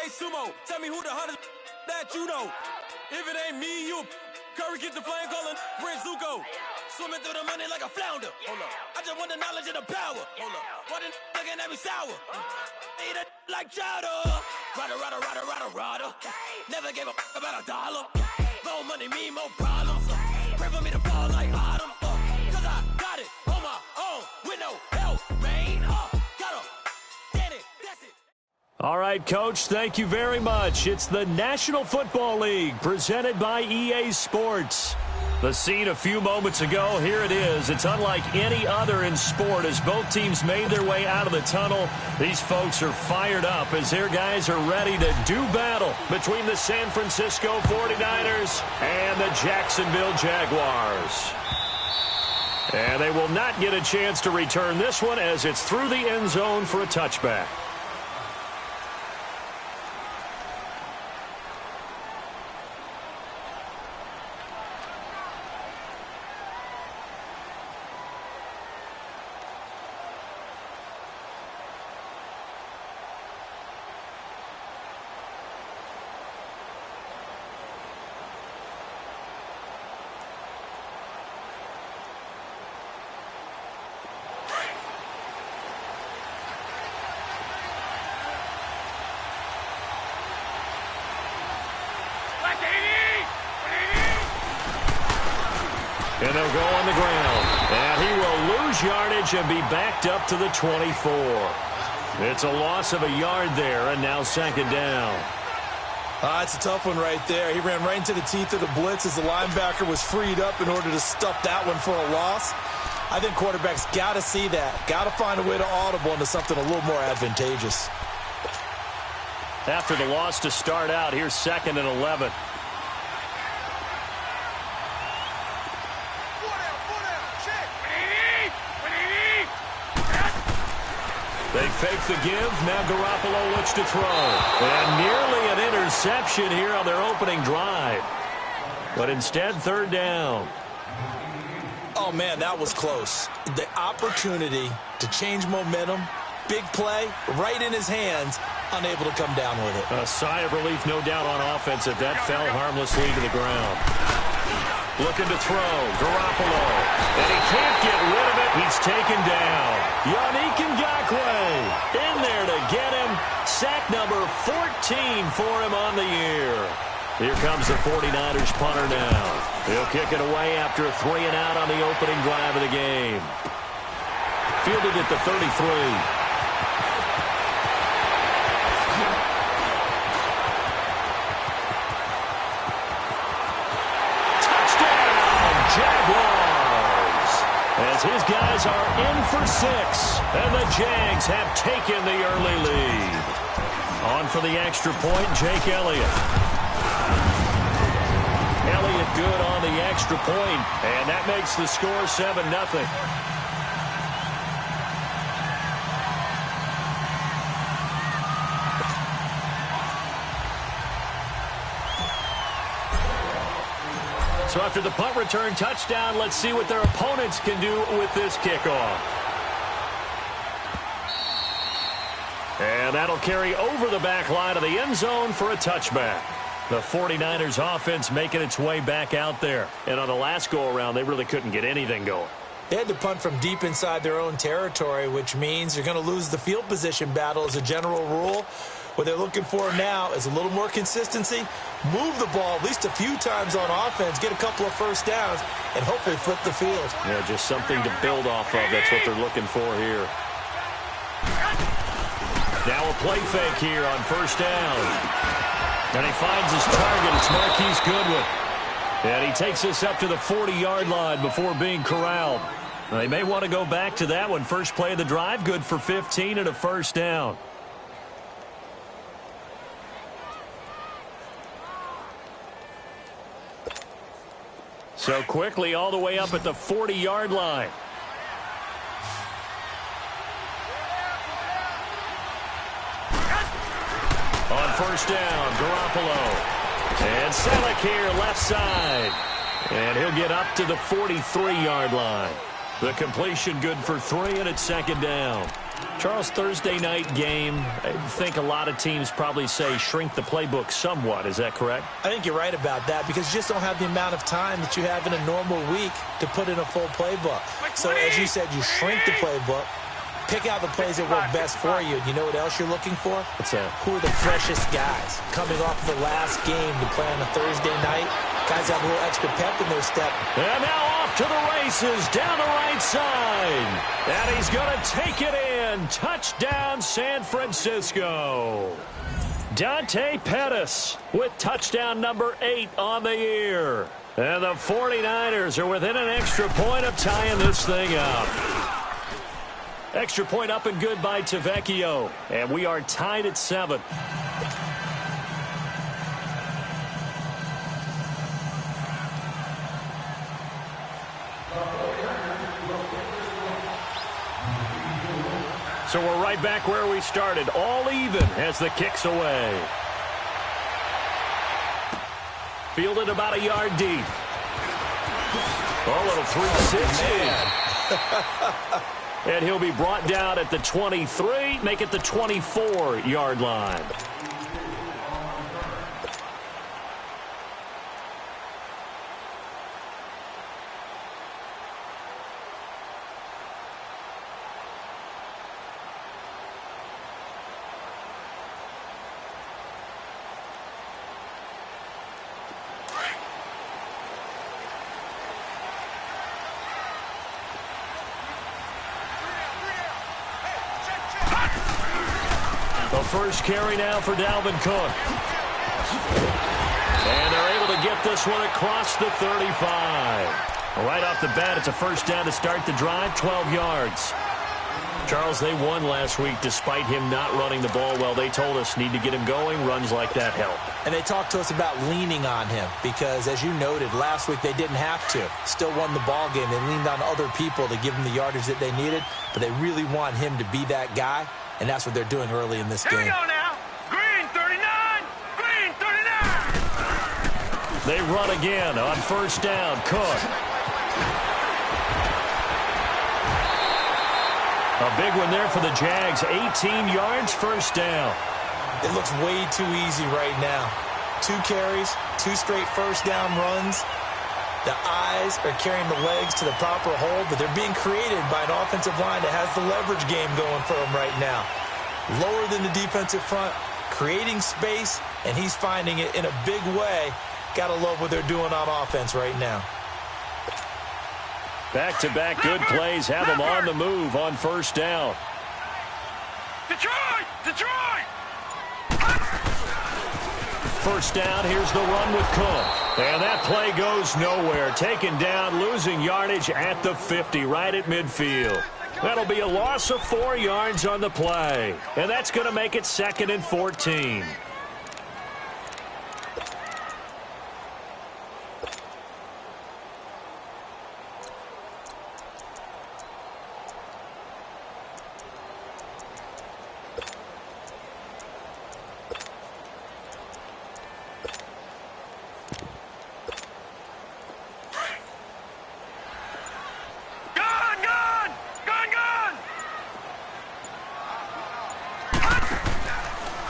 like sumo. Tell me who the hottest that you know. If it ain't me, you Curry get the flame calling Prince Zuko. Swimming through the money like a flounder. Hold up. I just want the knowledge and the power. Hold up. Why the looking at me sour? Eat it like chowder. Rada. Never gave a about $1. More money, me, more problems. Pray for me to fall like autumn. Cause I got it on my own with no help, man. Gotta get it, that's it. All right, Coach, thank you very much. It's the National Football League presented by EA Sports. The scene a few moments ago, here it is. It's unlike any other in sport as both teams made their way out of the tunnel. These folks are fired up as their guys are ready to do battle between the San Francisco 49ers and the Jacksonville Jaguars. And they will not get a chance to return this one as it's through the end zone for a touchback. And they'll go on the ground. And he will lose yardage and be backed up to the 24. It's a loss of a yard there, and now second down. It's a tough one right there. He ran right into the teeth of the blitz as the linebacker was freed up in order to stuff that one for a loss. I think quarterbacks got to see that. Got to find a way to audible into something a little more advantageous. After the loss to start out, here's 2nd and 11. They fake the give. Now Garoppolo looks to throw. And nearly an interception here on their opening drive. But instead, 3rd down. Oh, man, that was close. The opportunity to change momentum, big play, right in his hands, unable to come down with it. A sigh of relief, no doubt, on offense that fell harmlessly to the ground. Looking to throw. Garoppolo. And he can't get rid of it. He's taken down. Yannick Ngakoue in there to get him. Sack number 14 for him on the year. Here comes the 49ers punter now. He'll kick it away after a 3-and-out on the opening drive of the game. Fielded at the 33. Jaguars, as his guys are in for 6, and the Jags have taken the early lead. On for the extra point, Jake Elliott. Elliott good on the extra point, and that makes the score 7-0. So after the punt return touchdown, let's see what their opponents can do with this kickoff. And that'll carry over the back line of the end zone for a touchback. The 49ers offense making its way back out there. And on the last go-around, they really couldn't get anything going. They had to punt from deep inside their own territory, which means you're going to lose the field position battle as a general rule. What they're looking for now is a little more consistency, move the ball at least a few times on offense, get a couple of first downs, and hopefully flip the field. Yeah, just something to build off of. That's what they're looking for here. Now a play fake here on 1st down. And he finds his target. It's Marquise Goodwin. And he takes us up to the 40-yard line before being corralled. Now, they may want to go back to that one. First play of the drive, good for 15 and a 1st down. So quickly all the way up at the 40-yard line. On 1st down, Garoppolo. And Selleck here, left side. And he'll get up to the 43-yard line. The completion good for 3, and it's 2nd down. Charles, Thursday night game, I think a lot of teams probably say shrink the playbook somewhat. Is that correct? I think you're right about that because you just don't have the amount of time that you have in a normal week to put in a full playbook. So as you said, you shrink the playbook, pick out the plays that work best for you. You know what else you're looking for? What's that? Who are the freshest guys coming off the last game to play on a Thursday night? Guys have a little extra pep in their step. And now off to the races down the right side. And he's going to take it in. Touchdown, San Francisco. Dante Pettis with touchdown number 8 on the year. And the 49ers are within an extra point of tying this thing up. Extra point up and good by Tavecchio. And we are tied at 7. So we're right back where we started, all even as the kick's away. Fielded about a yard deep. A little 360. And he'll be brought down at the 23, make it the 24-yard line. The first carry now for Dalvin Cook. And they're able to get this one across the 35. Right off the bat, it's a first down to start the drive, 12 yards. Charles, they won last week despite him not running the ball well. They told us need to get him going. Runs like that help. And they talked to us about leaning on him because, as you noted, last week they didn't have to. Still won the ball game. They leaned on other people to give them the yardage that they needed, but they really want him to be that guy. And that's what they're doing early in this game. Here we go now. Green 39. Green 39. They run again on first down. Cook. A big one there for the Jags. 18 yards, first down. It looks way too easy right now. 2 carries, 2 straight first down runs. The eyes are carrying the legs to the proper hold, but they're being created by an offensive line that has the leverage game going for them right now. Lower than the defensive front, creating space, and he's finding it in a big way. Gotta love what they're doing on offense right now. Back-to-back good plays have them on the move on first down. Detroit! Detroit! First down, here's the run with Cook. And that play goes nowhere. Taken down, losing yardage at the 50, right at midfield. That'll be a loss of 4 yards on the play. And that's going to make it 2nd and 14.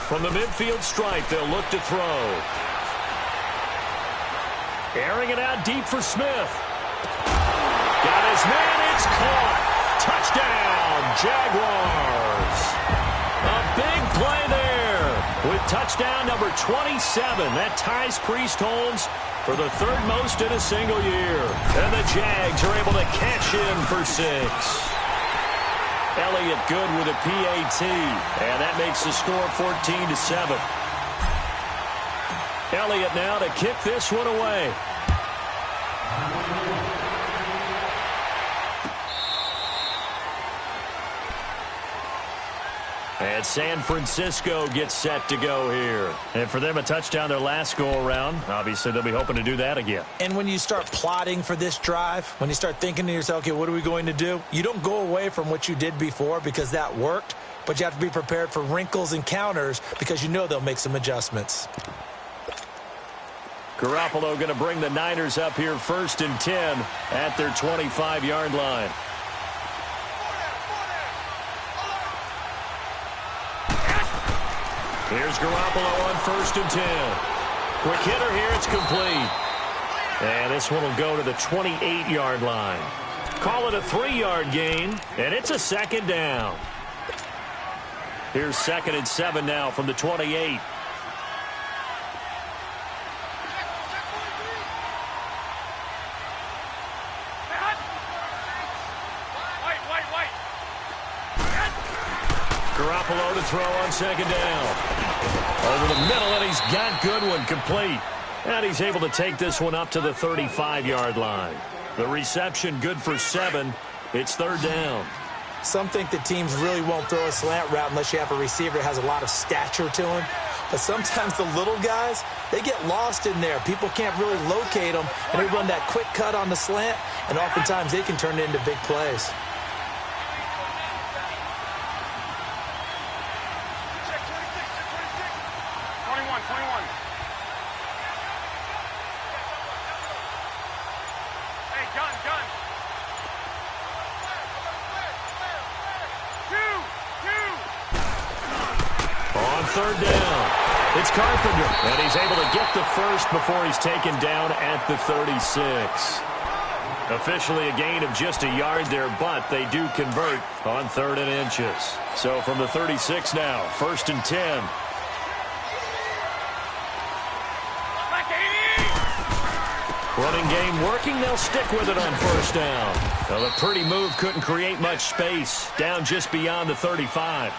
From the midfield stripe, they'll look to throw. Airing it out deep for Smith. Got his man, it's caught. Touchdown, Jaguars. A big play there with touchdown number 27. That ties Priest Holmes for the 3rd most in a single year. And the Jags are able to cash in for 6. Elliott good with a PAT, and that makes the score 14-7. Elliott now to kick this one away. And San Francisco gets set to go here. And for them, a touchdown their last go-around. Obviously, they'll be hoping to do that again. And when you start plotting for this drive, when you start thinking to yourself, okay, what are we going to do? You don't go away from what you did before because that worked, but you have to be prepared for wrinkles and counters because you know they'll make some adjustments. Garoppolo going to bring the Niners up here 1st and 10 at their 25-yard line. Here's Garoppolo on 1st and 10. Quick hitter here. It's complete. And this one will go to the 28-yard line. Call it a 3-yard gain, and it's a 2nd down. Here's 2nd and 7 now from the 28. Garoppolo to throw on 2nd down. Over the middle, and he's got Goodwin complete. And he's able to take this one up to the 35-yard line. The reception good for 7. It's 3rd down. Some think that teams really won't throw a slant route unless you have a receiver that has a lot of stature to him. But sometimes the little guys, they get lost in there. People can't really locate them, and they run that quick cut on the slant, and oftentimes they can turn it into big plays. On 3rd down, it's Carpenter, and he's able to get the first before he's taken down at the 36. Officially a gain of just a yard there, but they do convert on 3rd and inches. So from the 36 now, 1st and 10. Running game working. They'll stick with it on 1st down. Well, a pretty move couldn't create much space. Down just beyond the 35.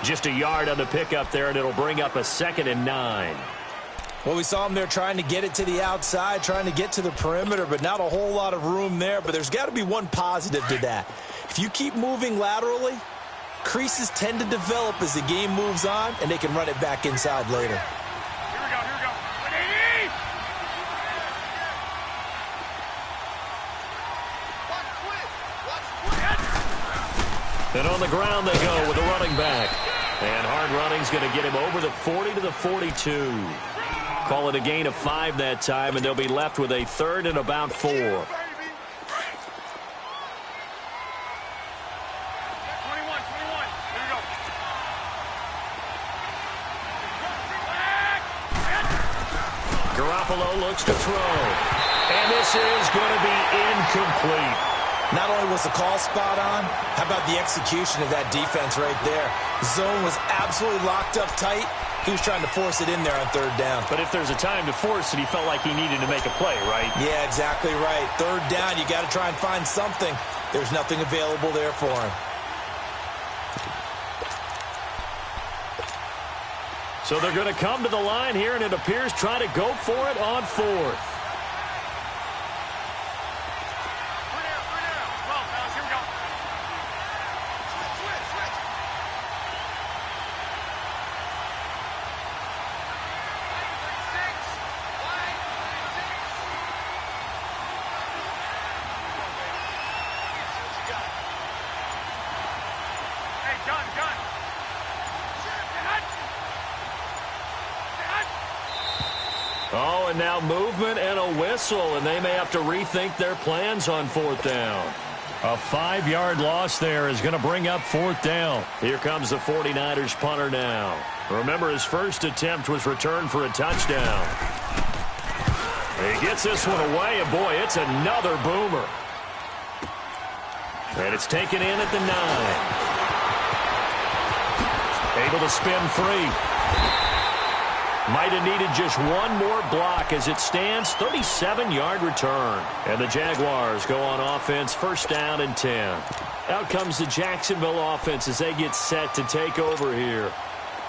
Just a yard on the pickup there, and it'll bring up a 2nd and 9. Well, we saw him there trying to get it to the outside, trying to get to the perimeter, but not a whole lot of room there. But there's got to be one positive to that. If you keep moving laterally, creases tend to develop as the game moves on, and they can run it back inside later. And on the ground they go with the running back. And hard running's going to get him over the 40 to the 42. Call it a gain of 5 that time, and they'll be left with a 3rd and about 4. 21, 21. Here we go. Garoppolo looks to throw. And this is going to be incomplete. Not only was the call spot on, how about the execution of that defense right there? Zone was absolutely locked up tight. He was trying to force it in there on 3rd down. But if there's a time to force it, he felt like he needed to make a play, right? Yeah, exactly right. 3rd down, you got to try and find something. There's nothing available there for him. So they're going to come to the line here, and it appears try to go for it on 4th. Oh, and now movement and a whistle, and they may have to rethink their plans on 4th down. A 5-yard loss there is going to bring up 4th down. Here comes the 49ers punter now. Remember, his first attempt was returned for a touchdown. He gets this one away, and boy, it's another boomer. And it's taken in at the 9. Able to spin free. Might have needed just one more block as it stands. 37-yard return. And the Jaguars go on offense, 1st down and 10. Out comes the Jacksonville offense as they get set to take over here.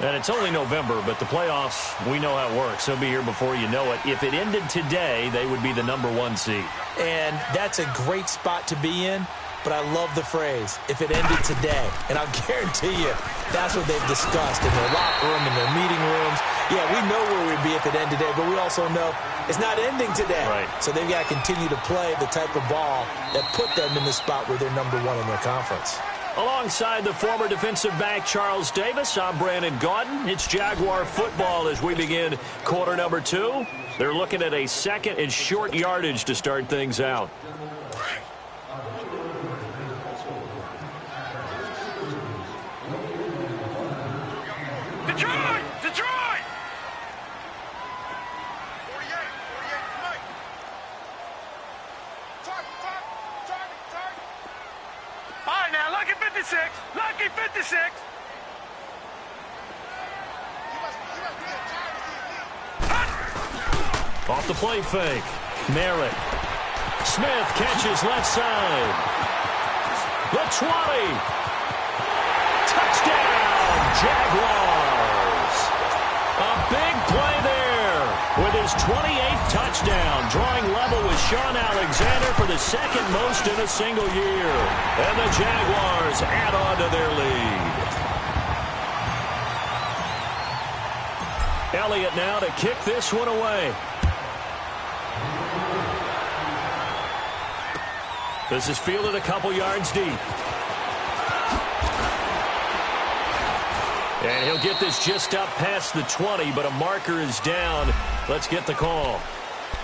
And it's only November, but the playoffs, we know how it works. They'll be here before you know it. If it ended today, they would be the #1 seed. And that's a great spot to be in. But I love the phrase, if it ended today. And I'll guarantee you, that's what they've discussed in their locker room, in their meeting rooms. Yeah, we know where we'd be if it ended today, but we also know it's not ending today. Right. So they've got to continue to play the type of ball that put them in the spot where they're #1 in their conference. Alongside the former defensive back Charles Davis, I'm Brandon Gaudin. It's Jaguar football as we begin quarter number 2. They're looking at a 2nd and short yardage to start things out. Detroit! 56. Lucky 56. Off the play fake. Merritt. Smith catches left side. The 20. Touchdown, Jaguars. A big play there with his 28th touchdown, drawing level with Sean Alexander for the second most in a single year. And the Jaguars add on to their lead. Elliott now to kick this one away. This is fielded a couple yards deep. And he'll get this just up past the 20, but a marker is down. Let's get the call.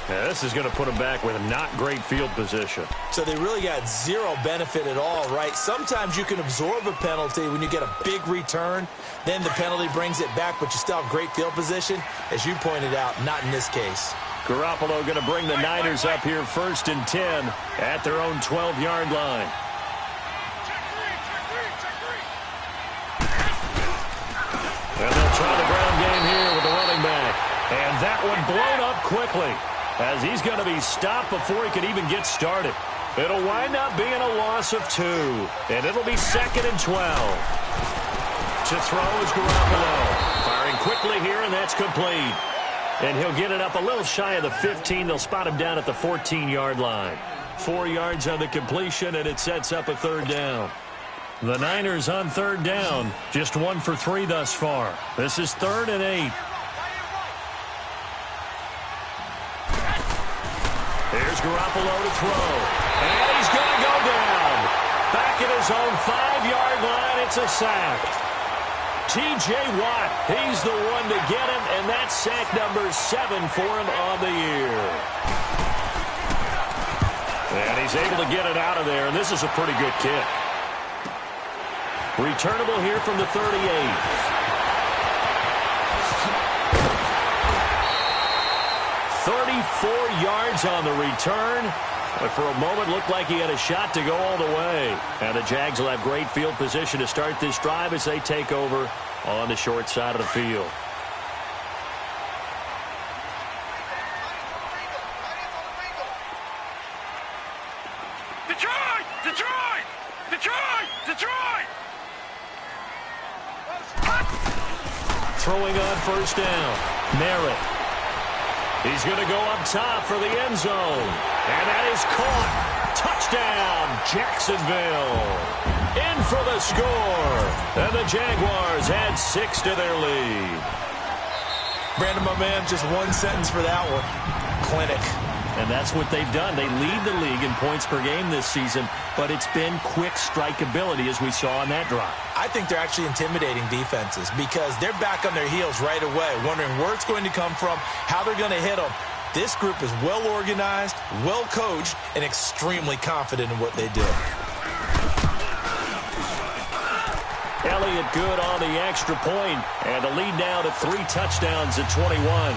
Now, this is going to put him back with not great field position. So they really got zero benefit at all, right? Sometimes you can absorb a penalty when you get a big return. Then the penalty brings it back, but you still have great field position. As you pointed out, not in this case. Garoppolo going to bring the Niners up here 1st and 10 at their own 12-yard line. And they'll try the ground game here with the running back. And that one blown up quickly as he's going to be stopped before he can even get started. It'll wind up being a loss of 2. And it'll be 2nd and 12. To throw is Garoppolo. Firing quickly here, and that's complete. And he'll get it up a little shy of the 15. They'll spot him down at the 14-yard line. 4 yards on the completion, and it sets up a 3rd down. The Niners on 3rd down. Just 1 for 3 thus far. This is 3rd and 8. Here's Garoppolo to throw. And he's going to go down. Back at his own 5-yard line, it's a sack. T.J. Watt, he's the one to get him, and that's sack number 7 for him on the year. And he's able to get it out of there, and this is a pretty good kick. Returnable here from the 38. 34 yards on the return. But for a moment, looked like he had a shot to go all the way. And the Jags will have great field position to start this drive as they take over on the short side of the field. Detroit! Detroit! Detroit! Detroit! Throwing on 1st down. Merritt. He's going to go up top for the end zone. And that is caught. Touchdown, Jacksonville. In for the score. And the Jaguars add 6 to their lead. Brandon, my man, just one sentence for that one. Clinic. And that's what they've done. They lead the league in points per game this season, but it's been quick strikeability as we saw on that drive. I think they're actually intimidating defenses because they're back on their heels right away, wondering where it's going to come from, how they're going to hit them. This group is well organized, well coached, and extremely confident in what they do. Elliott good on the extra point, and the lead now to 3 touchdowns at 21.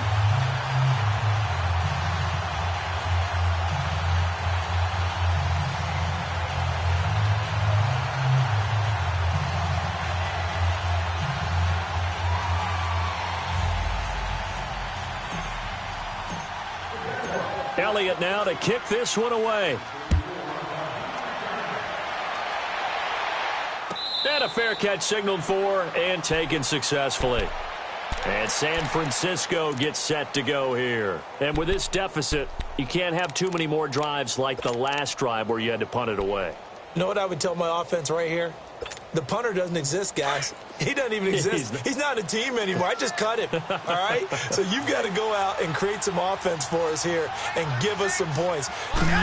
Elliott now to kick this one away. And a fair catch signaled for and taken successfully. And San Francisco gets set to go here. And with this deficit, you can't have too many more drives like the last drive where you had to punt it away. You know what I would tell my offense right here? The punter doesn't exist, guys. He doesn't even exist. He's not a team anymore. I just cut him, all right? So you've got to go out and create some offense for us here and give us some points.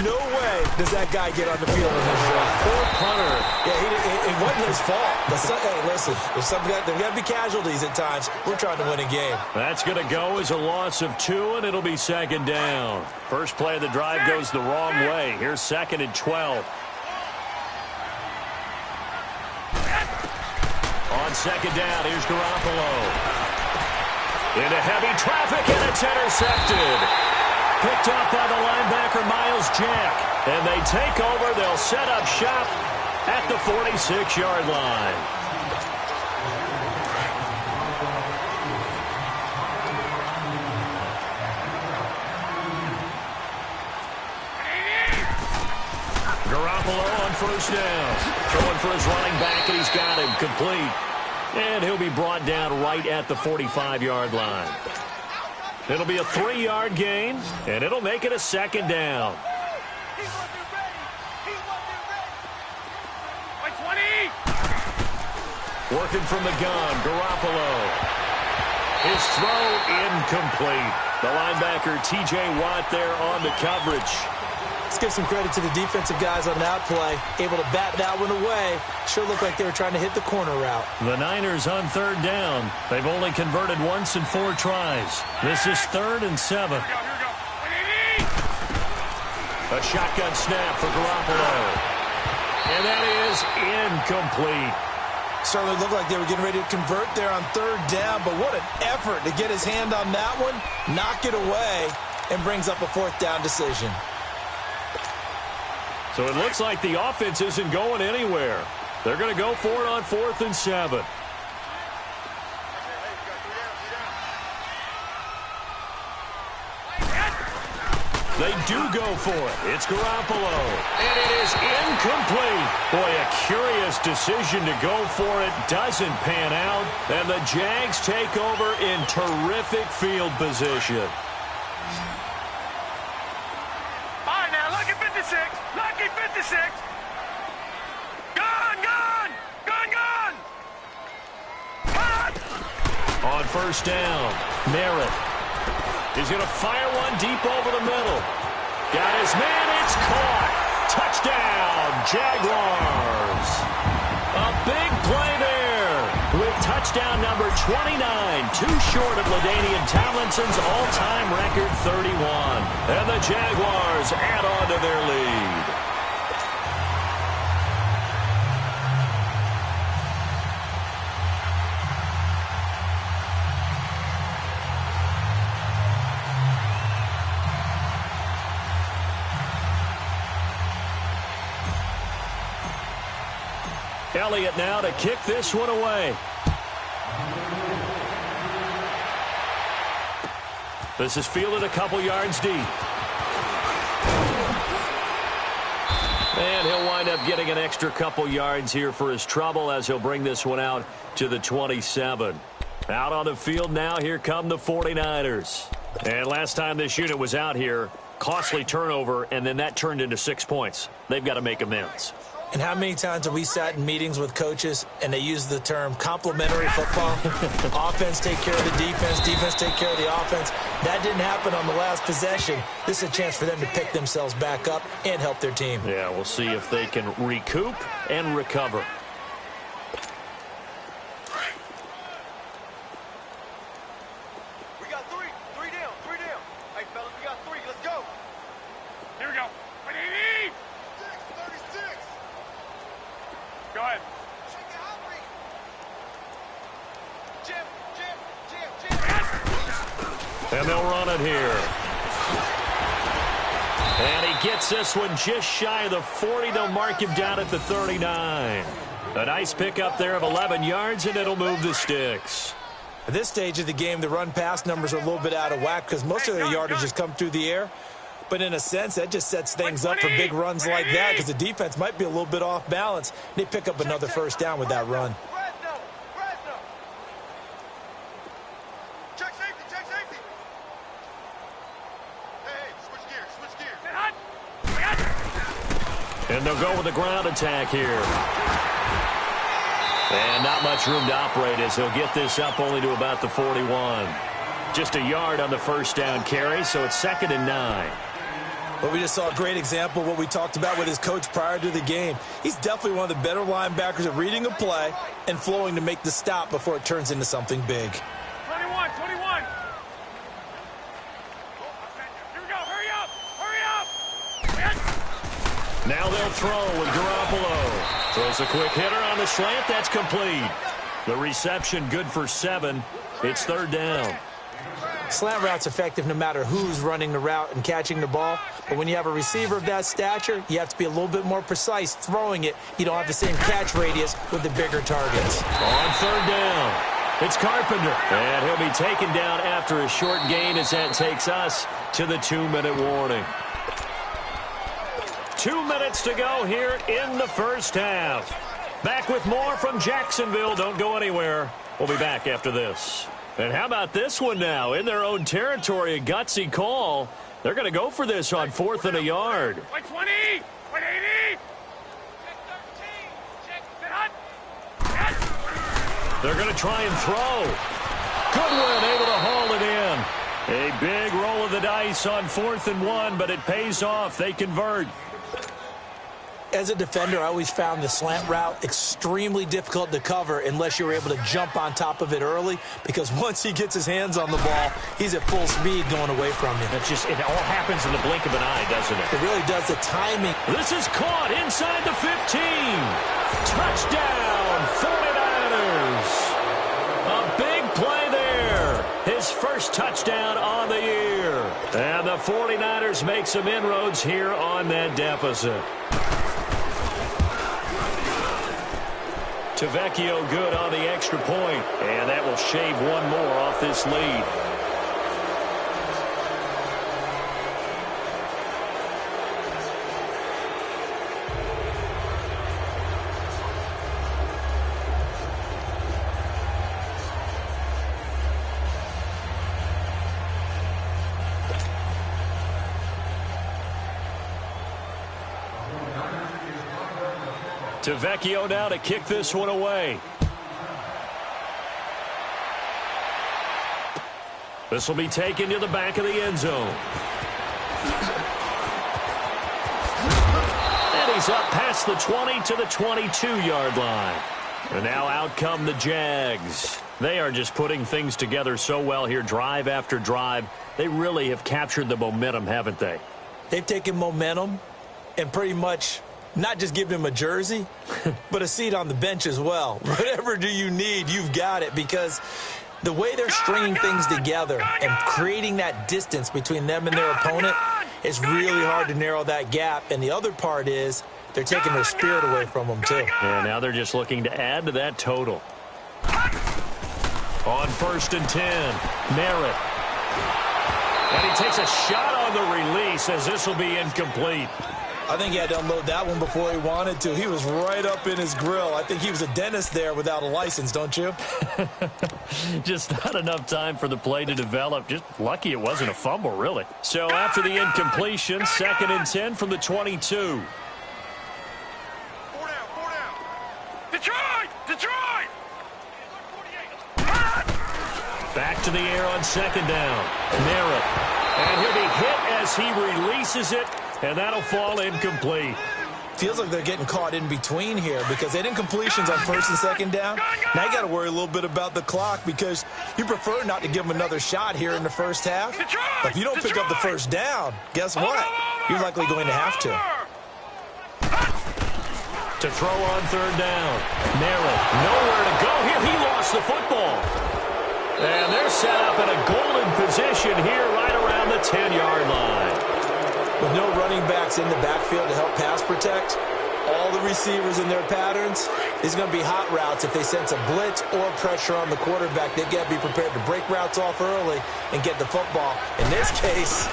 No way does that guy get on the field in this drive. Poor punter. Yeah, it wasn't his fault. Hey, listen, there's got to be casualties at times. We're trying to win a game. That's going to go as a loss of 2, and it'll be 2nd down. First play of the drive goes the wrong way. Here's 2nd and 12. On 2nd down, here's Garoppolo. Into heavy traffic, and it's intercepted. Picked up by the linebacker, Miles Jack. And they take over. They'll set up shop at the 46-yard line. Garoppolo on first down. Throwing for his running back, and he's got him complete. And he'll be brought down right at the 45-yard line. It'll be a 3-yard gain, and it'll make it a second down. Working from the gun, Garoppolo. His throw incomplete. The linebacker, T.J. Watt, there on the coverage. Let's give some credit to the defensive guys on that play. Able to bat that one away. Sure looked like they were trying to hit the corner route. The Niners on third down. They've only converted once in 4 tries. This is 3rd and 7. Here we go. A shotgun snap for Garoppolo. And that is incomplete. Certainly looked like they were getting ready to convert there on 3rd down, but what an effort to get his hand on that one, knock it away, and brings up a 4th down decision. So it looks like the offense isn't going anywhere. They're going to go for it on 4th and 7. They do go for it. It's Garoppolo. And it is incomplete. Boy, a curious decision to go for it. Doesn't pan out. And the Jags take over in terrific field position. All right, now, lucky 56. Lucky 56. Gone, gone. Gone, gone. Gone. On first down, Merritt. He's going to fire one deep over the middle. Got his man. It's caught. Touchdown, Jaguars. A big play there with touchdown number 29. Too short of LaDainian Tomlinson's all-time record 31. And the Jaguars add on to their lead. Elliott now to kick this one away. This is fielded a couple yards deep. And he'll wind up getting an extra couple yards here for his trouble as he'll bring this one out to the 27. Out on the field now, here come the 49ers. And last time this unit was out here, costly turnover, and then that turned into 6 points. They've got to make amends. And how many times have we sat in meetings with coaches and they use the term complementary football? Offense take care of the defense, defense take care of the offense. That didn't happen on the last possession. This is a chance for them to pick themselves back up and help their team. Yeah, we'll see if they can recoup and recover. We got three. Three down. Three down. Hey, fellas, we got 3. Let's go. Here we go. 36. Go ahead. And they'll run it here. And he gets this one just shy of the 40. They'll mark him down at the 39. A nice pickup there of 11 yards, and it'll move the sticks. At this stage of the game, the run-pass numbers are a little bit out of whack because most of their yardage has come through the air. But in a sense, that just sets things up for big runs like that because the defense might be a little bit off balance. They pick up another first down with that run. Check safety. Check safety. Hey, switch gears. Switch gears. And they'll go with the ground attack here. And not much room to operate as he'll get this up only to about the 41. Just a yard on the first down carry, so it's 2nd and 9. But we just saw a great example of what we talked about with his coach prior to the game. He's definitely one of the better linebackers at reading a play and flowing to make the stop before it turns into something big. 21. Here we go. Hurry up. Now they'll throw with Garoppolo. Throws a quick hitter on the slant. That's complete. The reception good for 7. It's 3rd down. Slant route's effective no matter who's running the route and catching the ball. But when you have a receiver of that stature, you have to be a little bit more precise throwing it. You don't have the same catch radius with the bigger targets. On third down, it's Carpenter. And he'll be taken down after a short gain as that takes us to the 2-minute warning. 2 minutes to go here in the first half. Back with more from Jacksonville. Don't go anywhere. We'll be back after this. And how about this one now? In their own territory, a gutsy call. They're going to go for this on 4th and a yard. 120, 180. They're going to try and throw. Goodwin able to haul it in. A big roll of the dice on 4th and 1, but it pays off. They convert. As a defender, I always found the slant route extremely difficult to cover unless you're able to jump on top of it early, because once he gets his hands on the ball, he's at full speed going away from you. It all happens in the blink of an eye, doesn't it? It really does. The timing. This is caught inside the 15. Touchdown, 49ers. A big play there. His first touchdown on the year. And the 49ers make some inroads here on that deficit. Tavecchio good on the extra point, and that will shave one more off this lead. Tavecchio now to kick this one away. This will be taken to the back of the end zone. And he's up past the 20 to the 22-yard line. And now out come the Jags. They are just putting things together so well here, drive after drive. They really have captured the momentum, haven't they? They've taken momentum and pretty much not just give him a jersey, but a seat on the bench as well. Whatever do you need, you've got it, because the way they're stringing things together and creating that distance between them and their opponent is really hard to narrow that gap. And the other part is they're taking their spirit away from them, too. Yeah, now they're just looking to add to that total. On 1st and 10, Merritt. And he takes a shot on the release as this will be incomplete. I think he had to unload that one before he wanted to. He was right up in his grill. I think he was a dentist there without a license, don't you? Just not enough time for the play to develop. Just lucky it wasn't a fumble, really. So after the incompletion, 2nd and 10 from the 22. 4 down, 4 down. Detroit! Detroit! Back to the air on 2nd down. Merritt. And he'll be hit as he releases it. And that'll fall incomplete. Feels like they're getting caught in between here because they had incompletions on 1st and 2nd down. Now you got to worry a little bit about the clock because you prefer not to give them another shot here in the first half. But if you don't pick up the first down, guess what? You're likely going to have to. To throw on 3rd down. Merritt, nowhere to go here. He lost the football. And they're set up in a golden position here right around the 10-yard line. With no running backs in the backfield to help pass protect, all the receivers in their patterns, these are going to be hot routes if they sense a blitz or pressure on the quarterback. They've got to be prepared to break routes off early and get the football. In this case,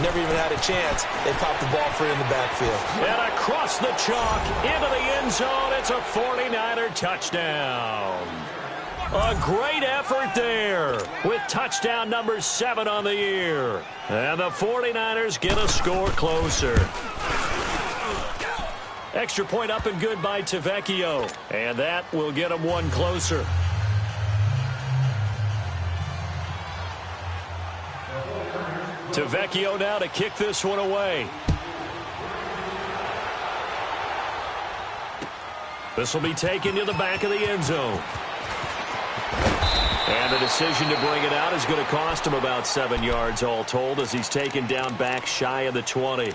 never even had a chance. They popped the ball free in the backfield. And across the chalk, into the end zone, it's a 49er touchdown. A great effort there with touchdown number 7 on the year. And the 49ers get a score closer. Extra point up and good by Tavecchio. And that will get them one closer. Tavecchio now to kick this one away. This will be taken to the back of the end zone. And the decision to bring it out is going to cost him about 7 yards all told as he's taken down back shy of the 20.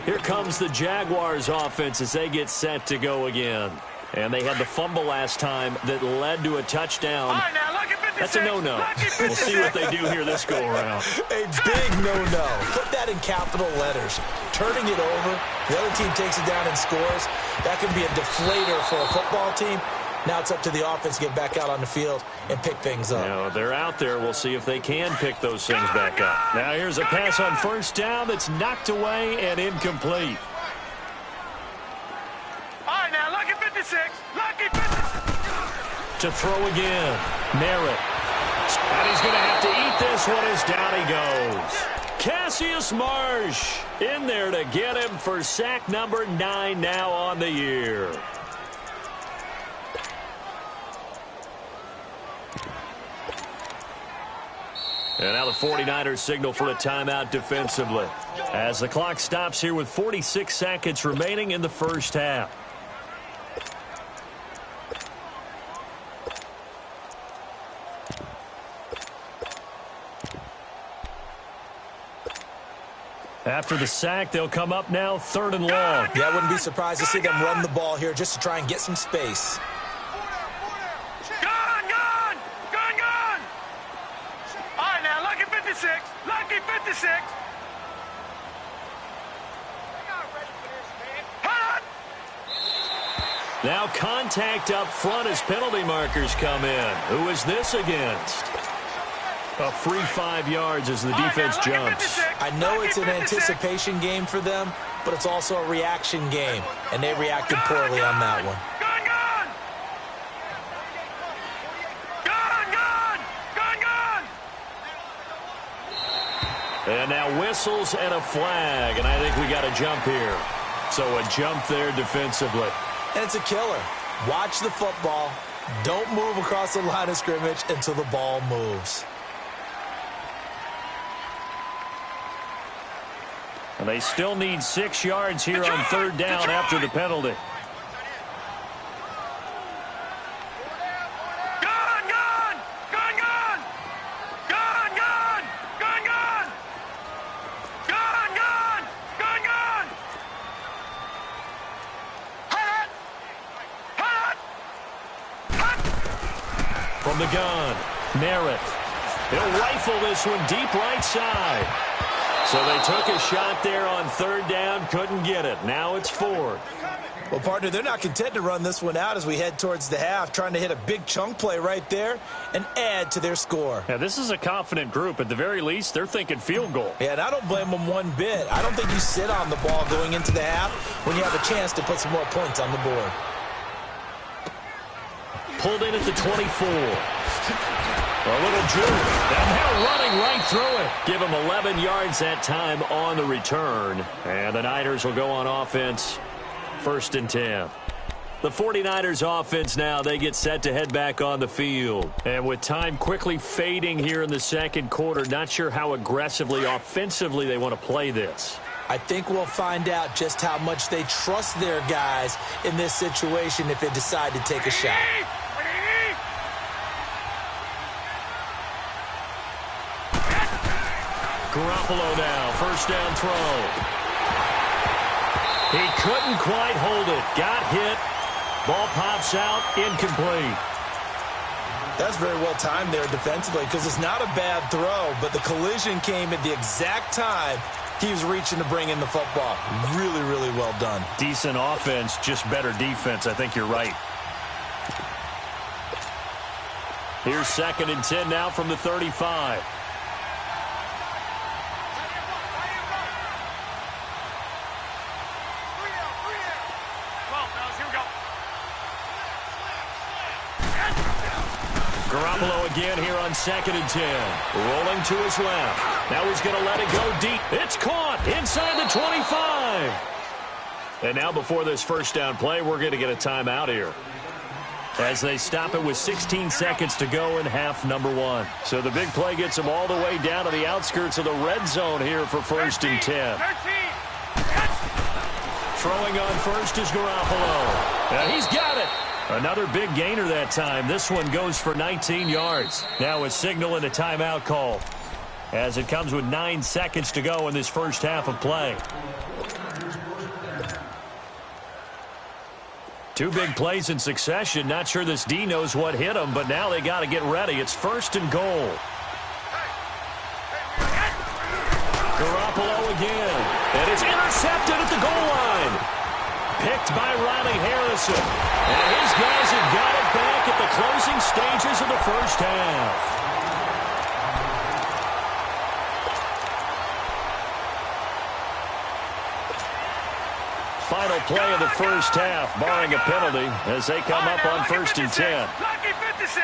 Here comes the Jaguars offense as they get set to go again. And they had the fumble last time that led to a touchdown. All right, now look at 50. That's a no-no. We'll see what they do here this go-around. A big no-no. Put that in capital letters. Turning it over, the other team takes it down and scores. That can be a deflator for a football team. Now it's up to the offense to get back out on the field and pick things up. Now, they're out there. We'll see if they can pick those things back up. Now here's a pass on first down that's knocked away and incomplete. All right, now, lucky 56. Lucky 56. To throw again. Merritt. And he's going to have to eat this one as down he goes. Cassius Marsh in there to get him for sack number 9 now on the year. And now the 49ers signal for a timeout defensively as the clock stops here with 46 seconds remaining in the first half. After the sack, they'll come up now 3rd and long. Yeah, I wouldn't be surprised to see them run the ball here just to try and get some space. Lucky 56. Now contact up front as penalty markers come in. Who is this against? A free 5 yards as the defense jumps. I know it's an anticipation game for them, but it's also a reaction game, and they reacted poorly on that one. And now whistles and a flag, and I think we got a jump here. So a jump there defensively. And it's a killer. Watch the football. Don't move across the line of scrimmage until the ball moves. And they still need 6 yards here on 3rd down after the penalty. From the gun, Merritt. He'll rifle this one deep right side. So they took a shot there on 3rd down, couldn't get it. Now it's 4th. Well, partner, they're not content to run this one out as we head towards the half, trying to hit a big chunk play right there and add to their score. Yeah, this is a confident group. At the very least, they're thinking field goal. Yeah, and I don't blame them one bit. I don't think you sit on the ball going into the half when you have a chance to put some more points on the board. Pulled in at the 24. A little juke. And they're running right through it. Give them 11 yards that time on the return. And the Niners will go on offense. 1st and 10. The 49ers offense now, they get set to head back on the field. And with time quickly fading here in the 2nd quarter, not sure how aggressively, offensively they want to play this. I think we'll find out just how much they trust their guys in this situation if they decide to take a shot. Garoppolo now, 1st down throw. He couldn't quite hold it. Got hit. Ball pops out, incomplete. That's very well timed there defensively because it's not a bad throw, but the collision came at the exact time he was reaching to bring in the football. Really, really well done. Decent offense, just better defense. I think you're right. Here's 2nd and 10 now from the 35. Garoppolo again here on 2nd and 10. Rolling to his left. Now he's going to let it go deep. It's caught inside the 25. And now before this 1st down play, we're going to get a timeout here, as they stop it with 16 seconds to go in half number 1. So the big play gets them all the way down to the outskirts of the red zone here for 1st and 10. Throwing on first is Garoppolo. And he's got it. Another big gainer that time. This one goes for 19 yards. Now a signal and a timeout call, as it comes with 9 seconds to go in this first half of play. Two big plays in succession. Not sure this D knows what hit him, but now they got to get ready. It's 1st and goal. Garoppolo again. And it's intercepted at the goal line. Picked by Riley Harrison. And his guys have got it back at the closing stages of the first half. Final play of the first half, barring a penalty, as they come up on 1st and 10. Lucky 56.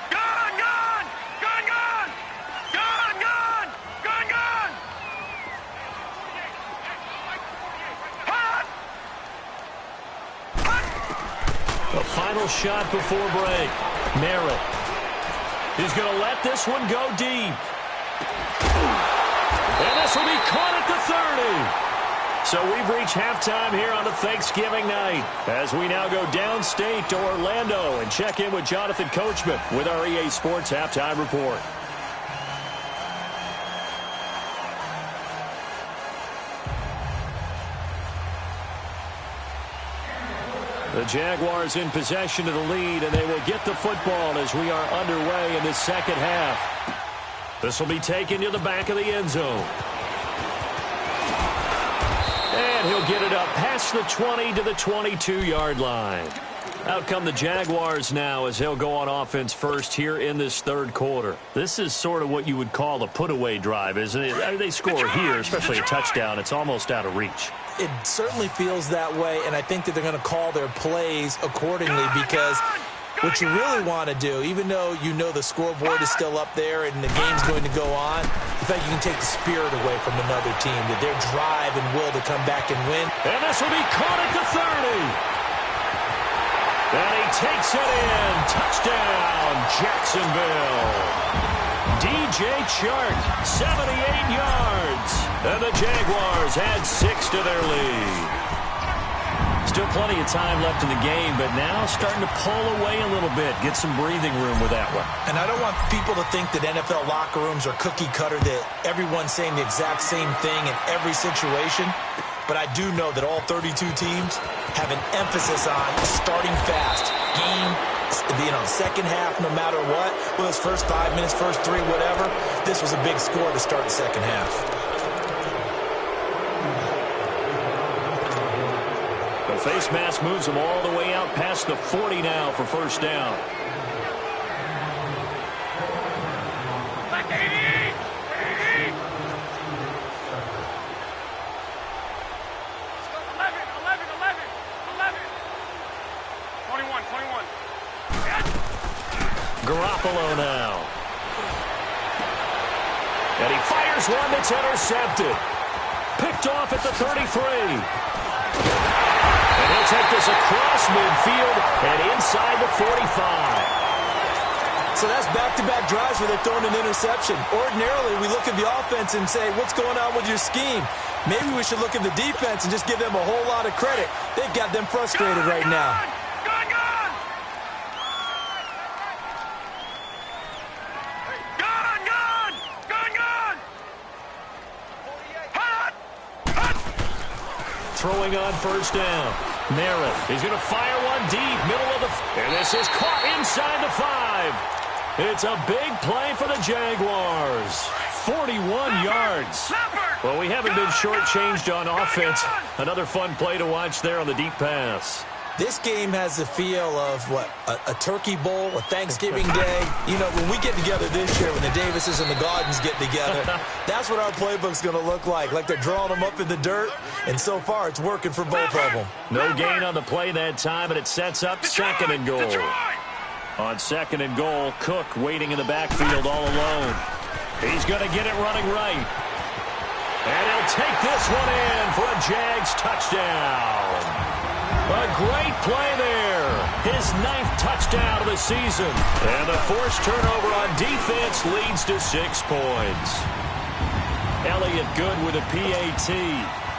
Gone, gone, gone, gone, gone, gone, gone, gone. Hot. Hot. The final shot before break. Merritt. He's going to let this one go deep. And this will be caught at the 30. So we've reached halftime here on a Thanksgiving night as we now go downstate to Orlando and check in with Jonathan Coachman with our EA Sports Halftime Report. The Jaguars in possession of the lead, and they will get the football as we are underway in this second half. This will be taken to the back of the end zone. And he'll get it up past the 20 to the 22-yard line. Out come the Jaguars now as they'll go on offense first here in this third quarter. This is sort of what you would call a put-away drive, isn't it? I mean, they score here, especially a touchdown. It's almost out of reach. It certainly feels that way, and I think that they're going to call their plays accordingly because what you really want to do, even though you know the scoreboard is still up there and the game's going to go on, the fact you can take the spirit away from another team, that their drive and will to come back and win. And this will be caught at the 30. And he takes it in. Touchdown, Jacksonville. DJ Chark, 78 yards. And the Jaguars add 6 to their lead. Still plenty of time left in the game, but now starting to pull away a little bit. Get some breathing room with that one. And I don't want people to think that NFL locker rooms are cookie cutter, that everyone's saying the exact same thing in every situation. But I do know that all 32 teams have an emphasis on starting fast. Game, second half, no matter what. Well, it's first 5 minutes, first 3, whatever. This was a big score to start the second half. The face mask moves them all the way out past the 40 now for first down. Like 88. 88. Let's go. 11, 11, 11, 11. 21, 21. Garoppolo now. And he fires one that's intercepted. Picked off at the 33. And he'll take this across midfield and inside the 45. So that's back-to-back drives where they're throwing an interception. Ordinarily, we look at the offense and say, what's going on with your scheme? Maybe we should look at the defense and just give them a whole lot of credit. They've got them frustrated right now. Gone, gone. Gone, gone. Gone, gone. Hot. Hot. Throwing on first down. Merritt. He's going to fire one deep, middle of the... And this is caught inside the 5. It's a big play for the Jaguars. 41 yards. Well, we haven't been shortchanged on offense. Another fun play to watch there on the deep pass. This game has the feel of, a turkey bowl, a Thanksgiving day. You know, when we get together this year, when the Davises and the Gardens get together, that's what our playbook's going to look like they're drawing them up in the dirt, and so far it's working for both of them. No gain on the play that time, and it sets up second and goal. On second and goal, Cook waiting in the backfield all alone. He's going to get it running right. And he'll take this one in for a Jags touchdown. A great play there. His 9th touchdown of the season. And the forced turnover on defense leads to 6 points. Elliott good with a PAT.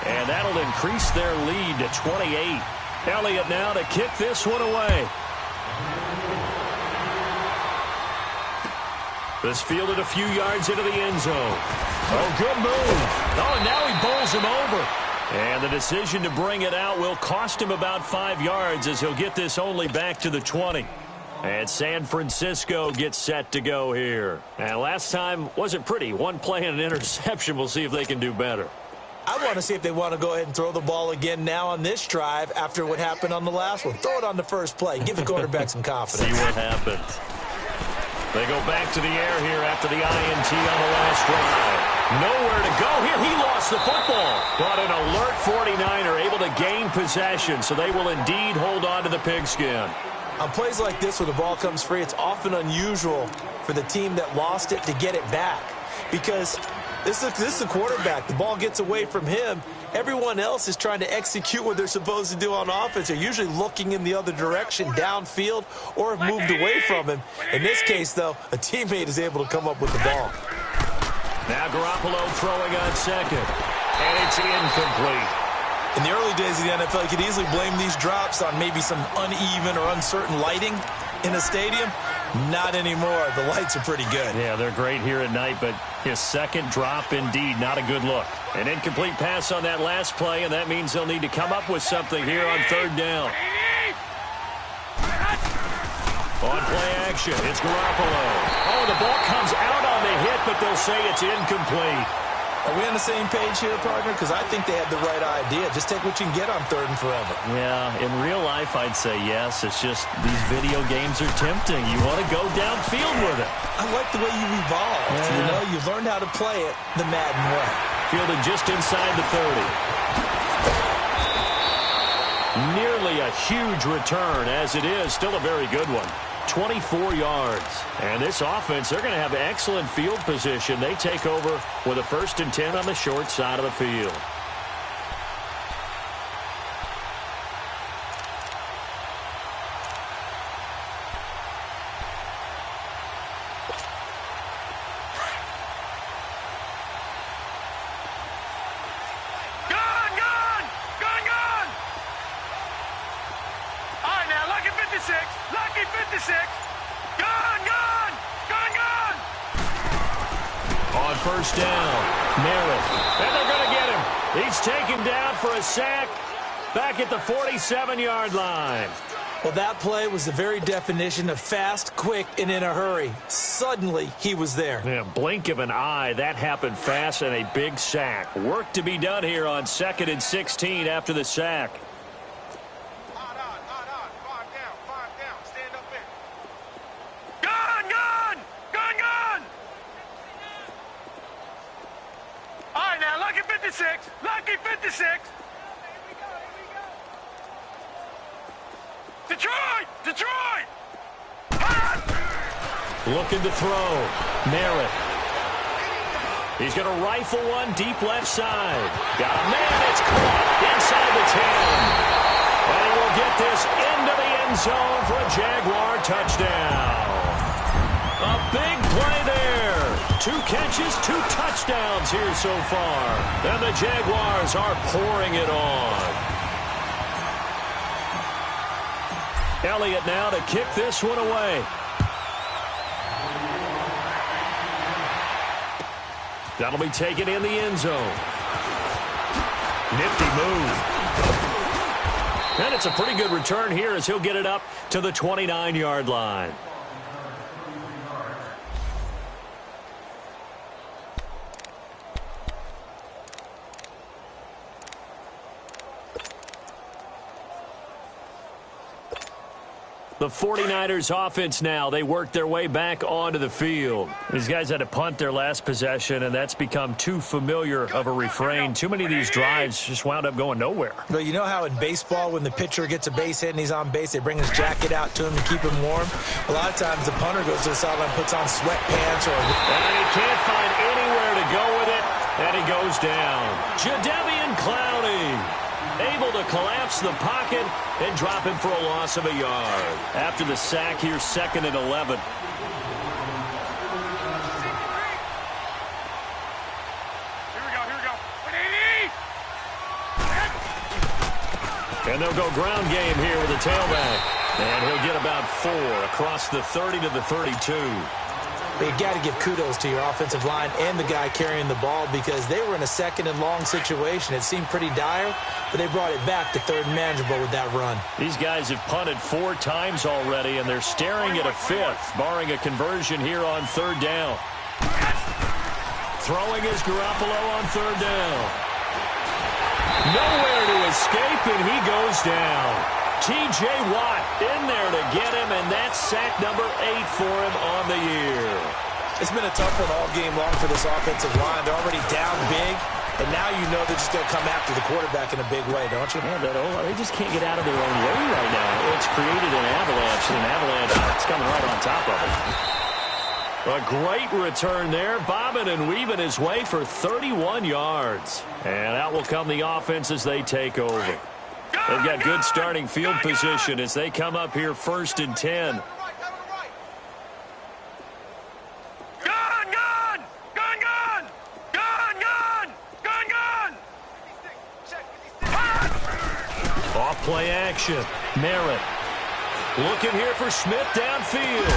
And that'll increase their lead to 28. Elliott now to kick this one away. This fielded a few yards into the end zone. Oh, good move. Oh, and now he bowls him over. And the decision to bring it out will cost him about 5 yards as he'll get this only back to the 20. And San Francisco gets set to go here. And last time wasn't pretty. One play and an interception. We'll see if they can do better. I want to see if they want to go ahead and throw the ball again now on this drive after what happened on the last one. Throw it on the first play. Give the quarterback some confidence. See what happens. They go back to the air here after the INT on the last drive. Nowhere to go here. He lost the football. But an alert 49er able to gain possession, so they will indeed hold on to the pigskin. On plays like this where the ball comes free, it's often unusual for the team that lost it to get it back. Because this is the quarterback. The ball gets away from him. Everyone else is trying to execute what they're supposed to do on offense. They're usually looking in the other direction, downfield, or have moved away from him. In this case, though, a teammate is able to come up with the ball. Now Garoppolo throwing on second. And it's incomplete. In the early days of the NFL, you could easily blame these drops on maybe some uneven or uncertain lighting in a stadium. Not anymore. The lights are pretty good. Yeah, they're great here at night, but his second drop, indeed, not a good look. An incomplete pass on that last play, and that means they'll need to come up with something here on third down. On play action, it's Garoppolo. Oh, the ball comes out on the hit, but they'll say it's incomplete. Are we on the same page here, partner? Because I think they had the right idea. Just take what you can get on third and forever. Yeah, in real life, I'd say yes. It's just these video games are tempting. You want to go downfield with it. I like the way you evolved. Yeah. You know, you learned how to play it the Madden way. Fielded just inside the 30. Nearly a huge return, as it is. Still a very good one. 24 yards. And this offense, they're going to have excellent field position. They take over with a 1st and 10 on the short side of the field. On first down, Merritt. And they're going to get him. He's taken down for a sack back at the 47-yard line. Well, that play was the very definition of fast, quick, and in a hurry. Suddenly, he was there. Yeah, blink of an eye. That happened fast and a big sack. Work to be done here on 2nd and 16 after the sack. Lucky 56. Detroit! Looking to throw. Merritt. He's going to rifle one deep left side. Got a man. It's caught inside the 10. And he will get this into the end zone for a Jaguar touchdown. A big play there. 2 catches, 2 touchdowns here so far. And the Jaguars are pouring it on. Elliott now to kick this one away. That'll be taken in the end zone. Nifty move. And it's a pretty good return here as he'll get it up to the 29-yard line. The 49ers offense now, they work their way back onto the field. These guys had to punt their last possession, and that's become too familiar of a refrain. Too many of these drives just wound up going nowhere. Well, you know how in baseball when the pitcher gets a base hit and he's on base, they bring his jacket out to him to keep him warm? A lot of times the punter goes to the sideline, puts on sweatpants. And he can't find anywhere to go with it, and he goes down. Jadeveon Clowney able to collapse the pocket and drop him for a loss of a yard. After the sack, here's 2nd and 11. Here we go. And they'll go ground game here with a tailback. And he'll get about 4 across the 30 to the 32. But you got to give kudos to your offensive line and the guy carrying the ball because they were in a second and long situation. It seemed pretty dire, but they brought it back to third and manageable with that run. These guys have punted 4 times already, and they're staring at a 5th, barring a conversion here on third down. Throwing is Garoppolo on third down. Nowhere to escape, and he goes down. T.J. Watt in there to get him, and that's sack number 8 for him on the year. It's been a tough one all game long for this offensive line. They're already down big, and now you know they're just going to come after the quarterback in a big way, don't you? Yeah, but they just can't get out of their own way right now. It's created an avalanche, and an avalanche is coming right on top of it. A great return there, bobbing and weaving his way for 31 yards. And out will come the offense as they take over. They've got good starting field position as they come up here 1st and 10. Off play action. Merritt looking here for Smith downfield.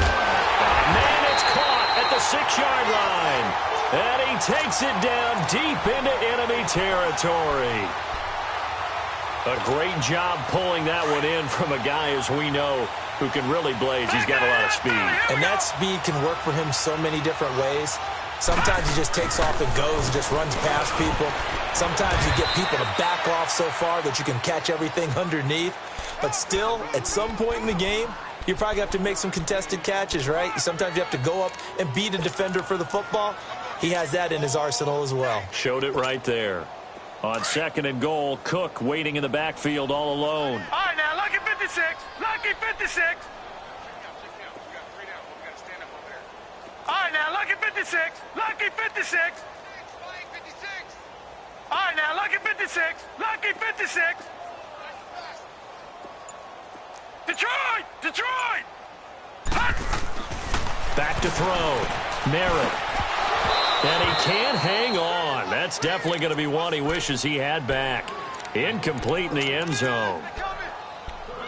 Man, it's caught at the 6-yard line. And he takes it down deep into enemy territory. A great job pulling that one in from a guy, as we know, who can really blaze. He's got a lot of speed. And that speed can work for him so many different ways. Sometimes he just takes off and goes and just runs past people. Sometimes you get people to back off so far that you can catch everything underneath. But still, at some point in the game, you probably have to make some contested catches, right? Sometimes you have to go up and beat a defender for the football. He has that in his arsenal as well. Showed it right there. On 2nd and goal, Cook waiting in the backfield all alone. All right, now, lucky 56. Lucky 56. All right, now, lucky 56. Lucky 56. All right, now, lucky 56. Lucky 56. Detroit! Detroit! Back to throw. Merritt. And he can't hang on. That's definitely going to be one he wishes he had back. Incomplete in the end zone.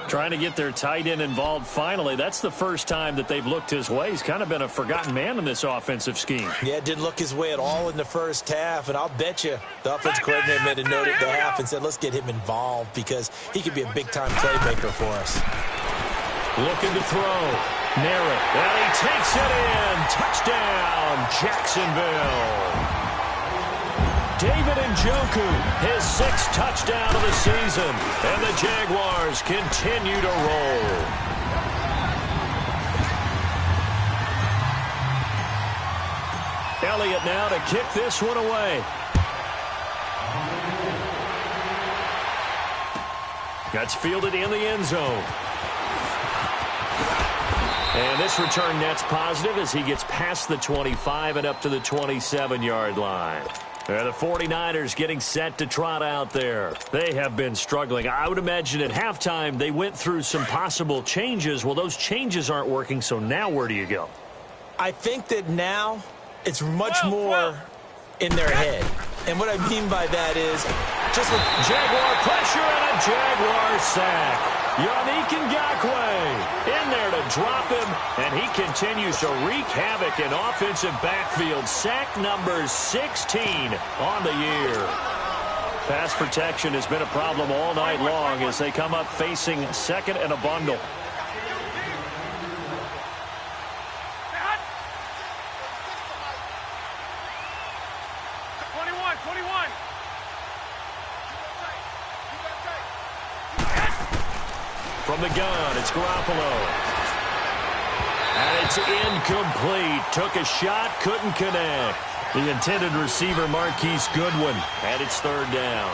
Trying to get their tight end involved finally. That's the first time that they've looked his way. He's kind of been a forgotten man in this offensive scheme. Yeah, it didn't look his way at all in the first half, and I'll bet you the offensive coordinator made a note at the half and said, let's get him involved because he could be a big-time playmaker for us. Looking to throw. Merritt. And he takes it in. Touchdown, Jacksonville. David Njoku, his 6th touchdown of the season. And the Jaguars continue to roll. Elliott now to kick this one away. That's fielded in the end zone. And this return net's positive as he gets past the 25 and up to the 27-yard line. The 49ers getting set to trot out there. They have been struggling. I would imagine at halftime they went through some possible changes. Well, those changes aren't working, so now where do you go? I think that now it's much more in their head. And what I mean by that is just with Jaguar pressure and a Jaguar sack. Yannick Ngakoue in there to drop him, and he continues to wreak havoc in offensive backfield. Sack number 16 on the year. Pass protection has been a problem all night long as they come up facing 2nd and a bundle. From the gun, it's Garoppolo. And it's incomplete. Took a shot, couldn't connect. The intended receiver, Marquise Goodwin, and it's 3rd down.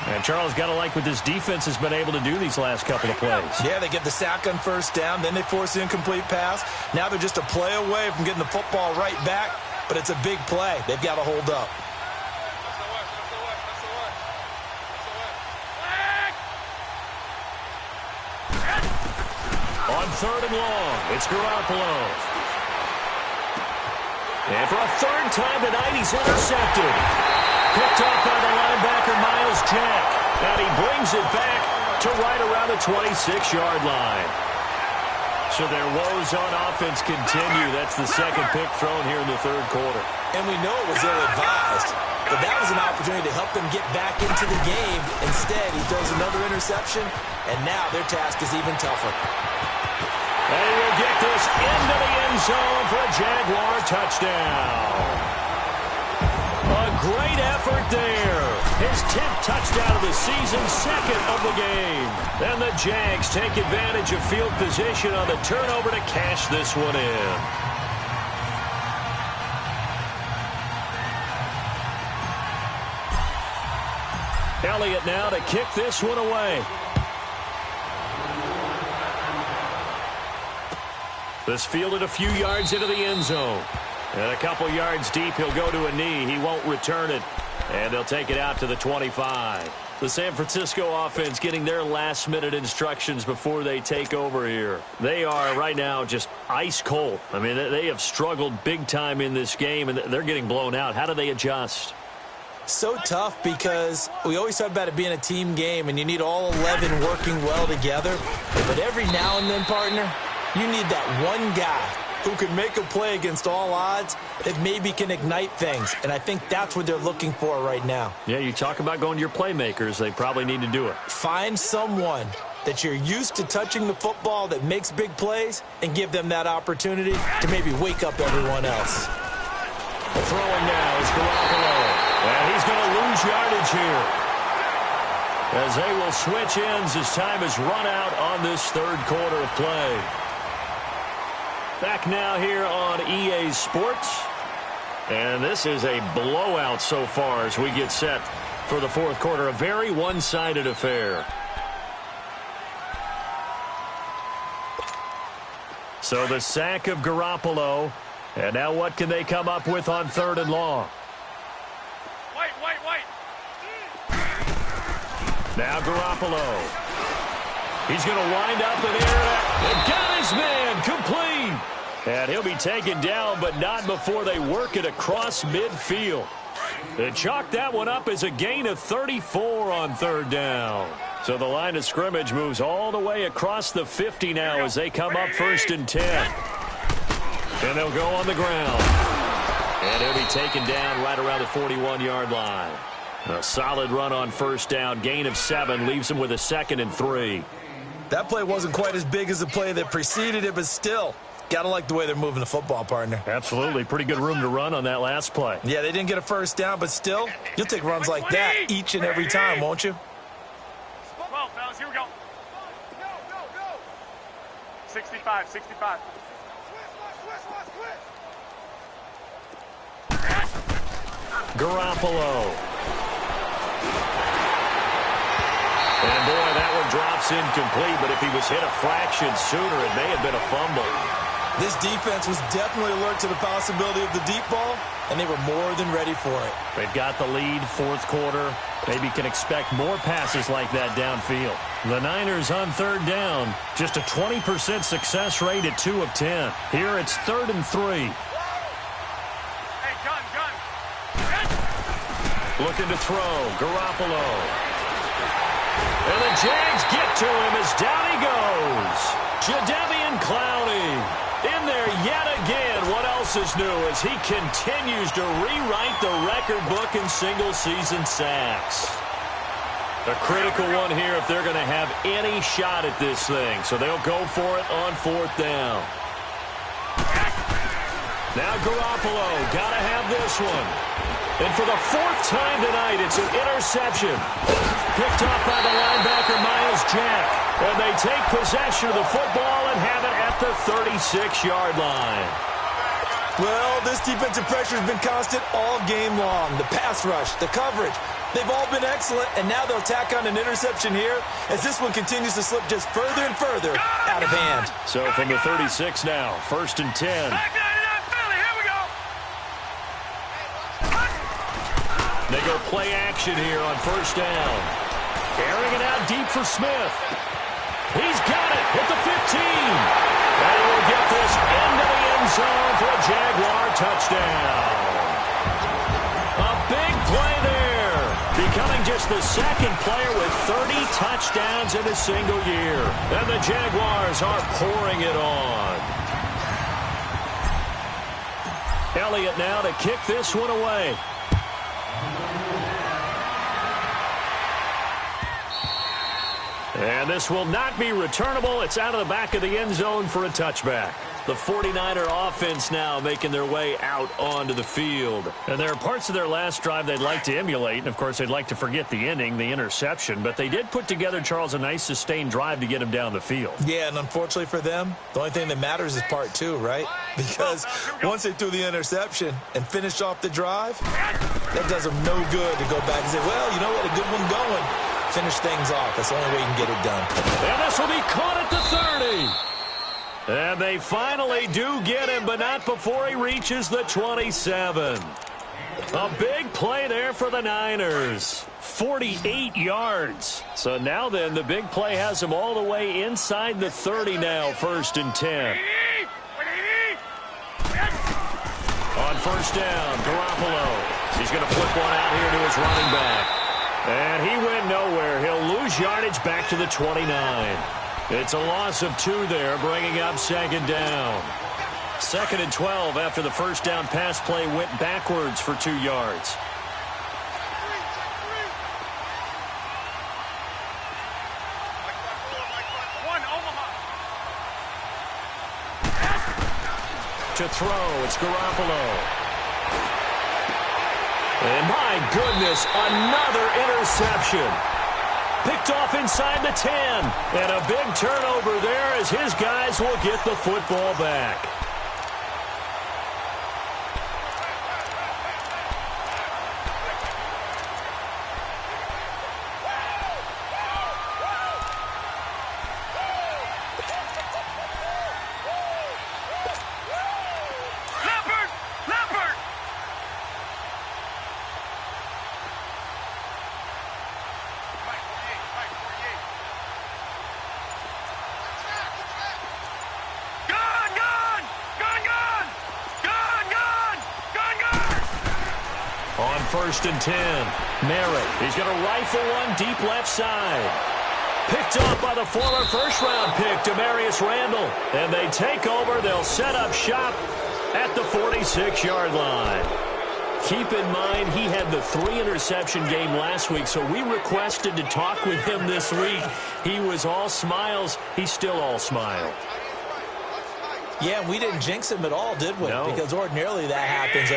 And Charles, got to like what this defense has been able to do these last couple of plays. Yeah, they get the sack on 1st down, then they force the incomplete pass. Now they're just a play away from getting the football right back, but it's a big play. They've got to hold up. On 3rd and long, it's Garoppolo. And for a 3rd time tonight, he's intercepted. Picked up by the linebacker, Miles Jack. And he brings it back to right around the 26-yard line. So their woes on offense continue. That's the second pick thrown here in the third quarter. And we know it was ill-advised, but that was an opportunity to help them get back into the game. Instead, he throws another interception, and now their task is even tougher. They will get this into the end zone for a Jaguar touchdown. A great effort there. His 10th touchdown of the season, second of the game. And the Jags take advantage of field position on the turnover to cash this one in. Elliott now to kick this one away. This fielded a few yards into the end zone. And a couple yards deep, he'll go to a knee. He won't return it. And they'll take it out to the 25. The San Francisco offense getting their last-minute instructions before they take over here. They are right now just ice cold. I mean, they have struggled big time in this game, and they're getting blown out. How do they adjust? So tough because we always talk about it being a team game, and you need all 11 working well together. But every now and then, partner, you need that one guy who can make a play against all odds that maybe can ignite things. And I think that's what they're looking for right now. Yeah, you talk about going to your playmakers. They probably need to do it. Find someone that you're used to touching the football that makes big plays and give them that opportunity to maybe wake up everyone else. Throwing now is Garoppolo. And he's going to lose yardage here, as they will switch ends as time is run out on this third quarter of play. Back now here on EA Sports. And this is a blowout so far as we get set for the fourth quarter. A very one-sided affair. So the sack of Garoppolo. And now what can they come up with on third and long? Wait. Now Garoppolo. He's going to wind up in there and got his man complete. And he'll be taken down, but not before they work it across midfield. They chalk that one up as a gain of 34 on third down. So the line of scrimmage moves all the way across the 50 now as they come up first and 10. And they'll go on the ground. And he'll be taken down right around the 41-yard line. A solid run on first down. Gain of 7 leaves him with a 2nd and 3. That play wasn't quite as big as the play that preceded it, but still, got to like the way they're moving the football, partner. Absolutely. Pretty good room to run on that last play. Yeah, they didn't get a first down, but still, you'll take runs like that each and every time, won't you? 12, fellas, here we go. Go. 65. Garoppolo. And boy, that one drops incomplete, but if he was hit a fraction sooner, it may have been a fumble. This defense was definitely alert to the possibility of the deep ball, and they were more than ready for it. They've got the lead, fourth quarter. Maybe can expect more passes like that downfield. The Niners on third down, just a 20% success rate at 2 of 10. Here it's 3rd and 3. Hey, gun. Looking to throw, Garoppolo. And the Jags get to him as down he goes. Jadeveon Clowney in there yet again. What else is new as he continues to rewrite the record book in single-season sacks. A critical one here if they're going to have any shot at this thing. So they'll go for it on 4th down. Now Garoppolo, got to have this one. And for the 4th time tonight, it's an interception. Picked off by the linebacker, Miles Jack. And they take possession of the football and have it at the 36-yard line. Well, this defensive pressure has been constant all game long. The pass rush, the coverage, they've all been excellent, and now they'll tack on an interception here as this one continues to slip just further and further out of hand. So from the 36 now, 1st and 10. They go play action here on 1st down. Carrying it out deep for Smith. He's got it at the 15. And he will get this into the end zone for a Jaguar touchdown. A big play there. Becoming just just the second player with 30 touchdowns in a single year. And the Jaguars are pouring it on. Elliott now to kick this one away. And this will not be returnable. It's out of the back of the end zone for a touchback. The 49er offense now making their way out onto the field. And there are parts of their last drive they'd like to emulate. And, of course, they'd like to forget the ending, the interception. But they did put together, Charles, a nice sustained drive to get him down the field. Yeah, and unfortunately for them, the only thing that matters is part two, right? Because once they threw the interception and finished off the drive, that does them no good to go back and say, well, you know what, a good one going. Finish things off. That's the only way you can get it done. And this will be caught at the 30. And they finally do get him, but not before he reaches the 27. A big play there for the Niners. 48 yards. So now then, the big play has him all the way inside the 30 now, 1st and 10. On first down, Garoppolo. He's going to flip one out here to his running back. And he went nowhere. He'll lose yardage back to the 29. It's a loss of 2 there, bringing up 2nd down. 2nd and 12 after the first down pass play went backwards for 2 yards. To throw, it's Garoppolo. And my goodness, another interception. Picked off inside the 10. And a big turnover there as his guys will get the football back. On 1st and 10, Merritt. He's going to rifle one deep left side. Picked off by the former first-round pick, Demarius Randall. And they take over. They'll set up shop at the 46-yard line. Keep in mind, he had the 3-interception game last week, so we requested to talk with him this week. He was all smiles. He's still all smile. Yeah, we didn't jinx him at all, did we? No. Because ordinarily that happens.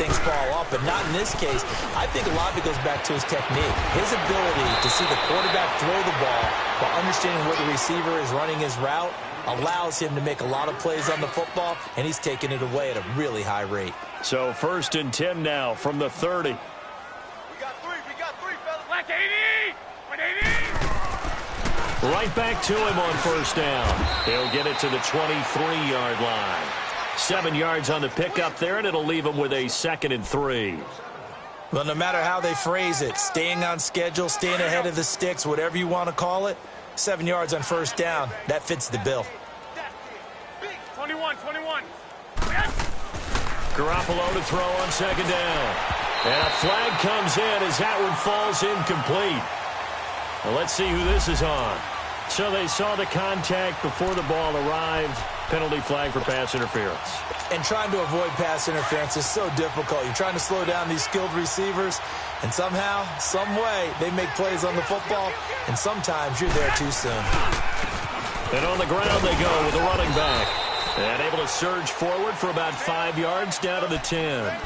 Things fall off, but not in this case. I think a lot of it goes back to his technique. His ability to see the quarterback throw the ball while understanding where the receiver is running his route allows him to make a lot of plays on the football, and he's taking it away at a really high rate. So 1st and 10 now from the 30. We got three, fellas. Black 80! 180! Right back to him on first down. He'll get it to the 23-yard line. 7 yards on the pickup there, and it'll leave him with a 2nd and 3. Well, no matter how they phrase it, staying on schedule, staying ahead of the sticks, whatever you want to call it, 7 yards on first down, that fits the bill. 21. Garoppolo to throw on 2nd down. And a flag comes in as that one falls incomplete. Well, let's see who this is on. So they saw the contact before the ball arrived. Penalty flag for pass interference. And trying to avoid pass interference is so difficult. You're trying to slow down these skilled receivers, and somehow, some way, they make plays on the football, and sometimes you're there too soon. And on the ground they go with the running back. And able to surge forward for about 5 yards down to the 10.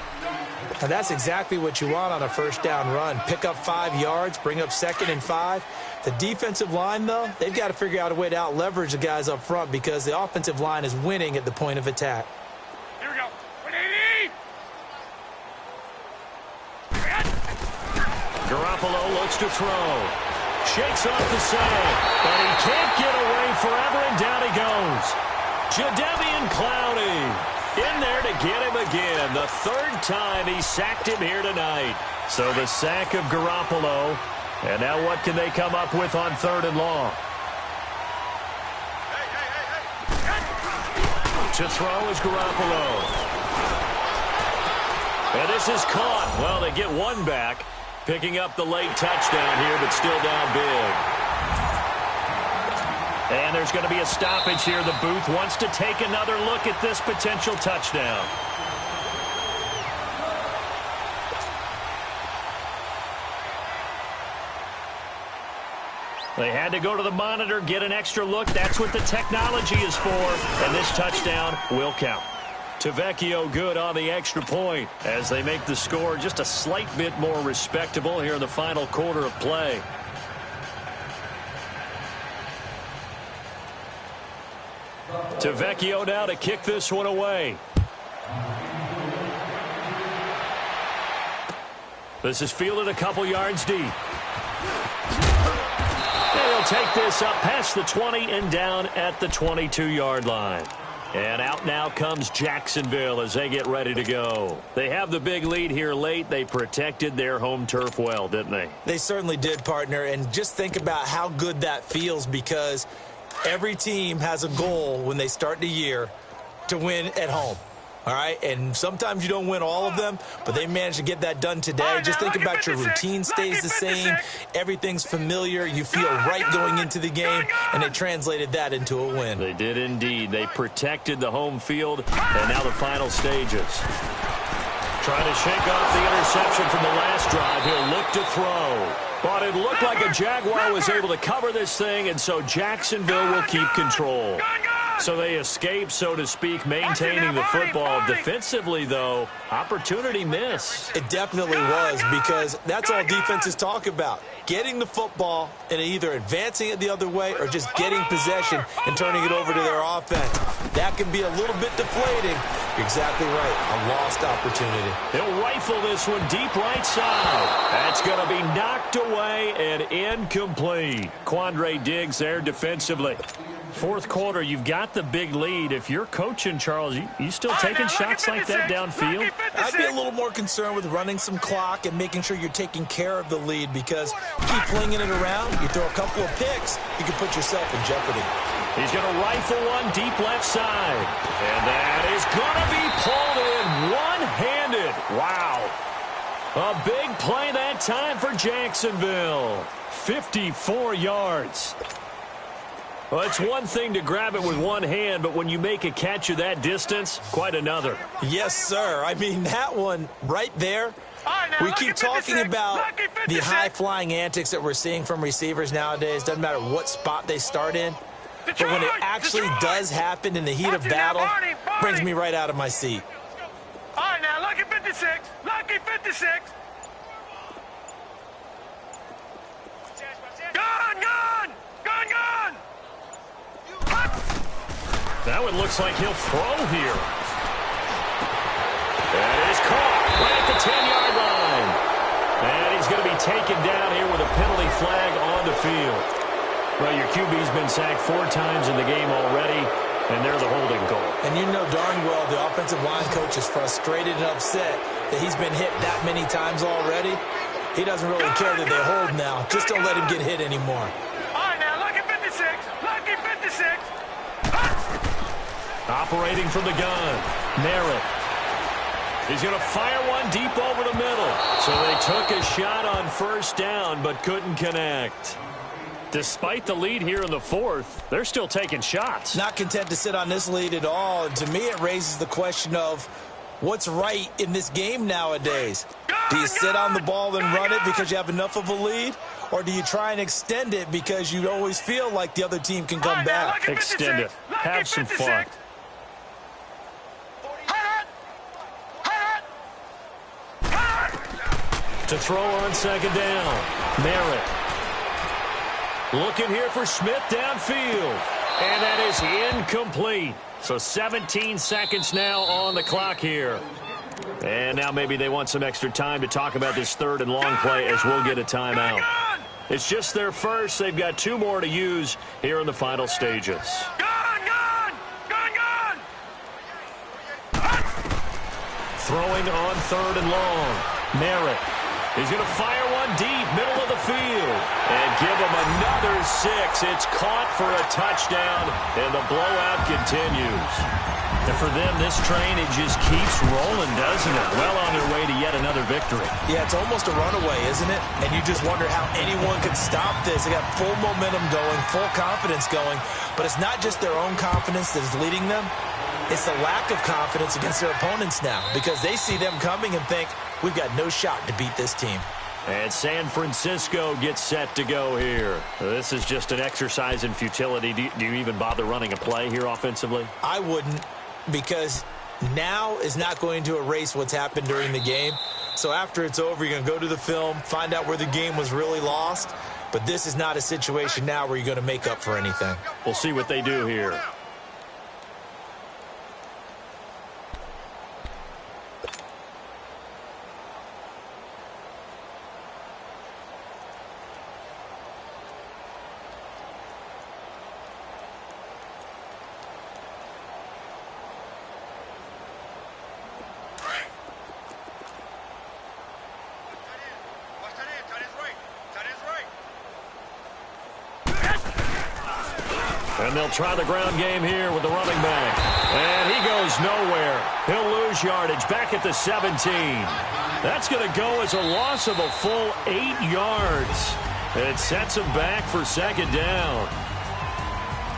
And that's exactly what you want on a first down run. Pick up 5 yards, bring up 2nd and 5. The defensive line, though, they've got to figure out a way to out-leverage the guys up front because the offensive line is winning at the point of attack. Here we go. 180! Garoppolo looks to throw. Shakes off the save, but he can't get away forever, and down he goes. Jadeveon Clowney in there to get him again. The 3rd time he sacked him here tonight. So the sack of Garoppolo. And now what can they come up with on 3rd and long? To throw is Garoppolo. And this is caught. Well, they get one back. Picking up the late touchdown here, but still down big. And there's going to be a stoppage here. The booth wants to take another look at this potential touchdown. They had to go to the monitor, get an extra look. That's what the technology is for. And this touchdown will count. Tavecchio good on the extra point as they make the score just a slight bit more respectable here in the final quarter of play. Tavecchio now to kick this one away. This is fielded a couple yards deep. They'll take this up past the 20 and down at the 22-yard line. And out now comes Jacksonville as they get ready to go. They have the big lead here late. They protected their home turf well, didn't they? They certainly did, partner. And just think about how good that feels, because every team has a goal when they start the year to win at home. All right, and sometimes you don't win all of them, but they managed to get that done today. Just think about your routine stays the same. Everything's familiar. You feel right going into the game, and they translated that into a win. They did indeed. They protected the home field, and now the final stages. Trying to shake off the interception from the last drive. He'll look to throw. But it looked like a Jaguar was able to cover this thing, and so Jacksonville will keep control. So they escape, so to speak, maintaining the football. Defensively, though, opportunity miss. It definitely was, because that's all defenses talk about. Getting the football and either advancing it the other way or just getting possession and turning it over to their offense. That can be a little bit deflating. You're exactly right. A lost opportunity. He'll rifle this one deep right side. That's going to be knocked away and incomplete. Quandre Diggs there defensively. Fourth quarter, you've got the big lead. If you're coaching, Charles, you still taking shots like that downfield? I'd be a little more concerned with running some clock and making sure you're taking care of the lead, because you keep flinging it around, you throw a couple of picks, you can put yourself in jeopardy. He's going to rifle one deep left side. And that is going to be pulled in one-handed. Wow. A big play that time for Jacksonville. 54 yards. Well, it's one thing to grab it with one hand, but when you make a catch of that distance, quite another. Yes, sir. I mean, that one right there, we keep talking about the high-flying antics that we're seeing from receivers nowadays. Doesn't matter what spot they start in. But when it actually does happen in the heat of battle, brings me right out of my seat. All right, now, lucky 56. Lucky 56. Gone, gone. Gone, gone. That one looks like he'll throw here. That is caught right at the 10-yard line. And he's going to be taken down here with a penalty flag on the field. Well, your QB's been sacked 4 times in the game already, and they're the holding call. And you know darn well the offensive line coach is frustrated and upset that he's been hit that many times already. He doesn't really care that they hold now. Just don't let him get hit anymore. All right, now, lucky 56. Lucky 56. Operating from the gun, Merritt. He's going to fire one deep over the middle. So they took a shot on first down, but couldn't connect. Despite the lead here in the fourth, they're still taking shots. Not content to sit on this lead at all. And to me, it raises the question of what's right in this game nowadays. Do you sit on the ball and run it because you have enough of a lead? Or do you try and extend it because you always feel like the other team can come back? Extend it. Have some fun. To throw on second down, Merritt. Looking here for Smith downfield. And that is incomplete. So 17 seconds now on the clock here. And now maybe they want some extra time to talk about this third and long play as we'll get a timeout. It's just their first. They've got 2 more to use here in the final stages. Throwing on third and long, Merritt. He's going to fire one deep, middle of the field, and give him another 6. It's caught for a touchdown, and the blowout continues. And for them, this train, it just keeps rolling, doesn't it? Well on their way to yet another victory. Yeah, it's almost a runaway, isn't it? And you just wonder how anyone could stop this. They got full momentum going, full confidence going. But it's not just their own confidence that is leading them. It's the lack of confidence against their opponents now, because they see them coming and think, we've got no shot to beat this team. And San Francisco gets set to go here. This is just an exercise in futility. Do you even bother running a play here offensively? I wouldn't, because now is not going to erase what's happened during the game. So after it's over, you're going to go to the film, find out where the game was really lost. But this is not a situation now where you're going to make up for anything. We'll see what they do here. And they'll try the ground game here with the running back. And he goes nowhere. He'll lose yardage back at the 17. That's going to go as a loss of a full 8 yards. It sets him back for second down.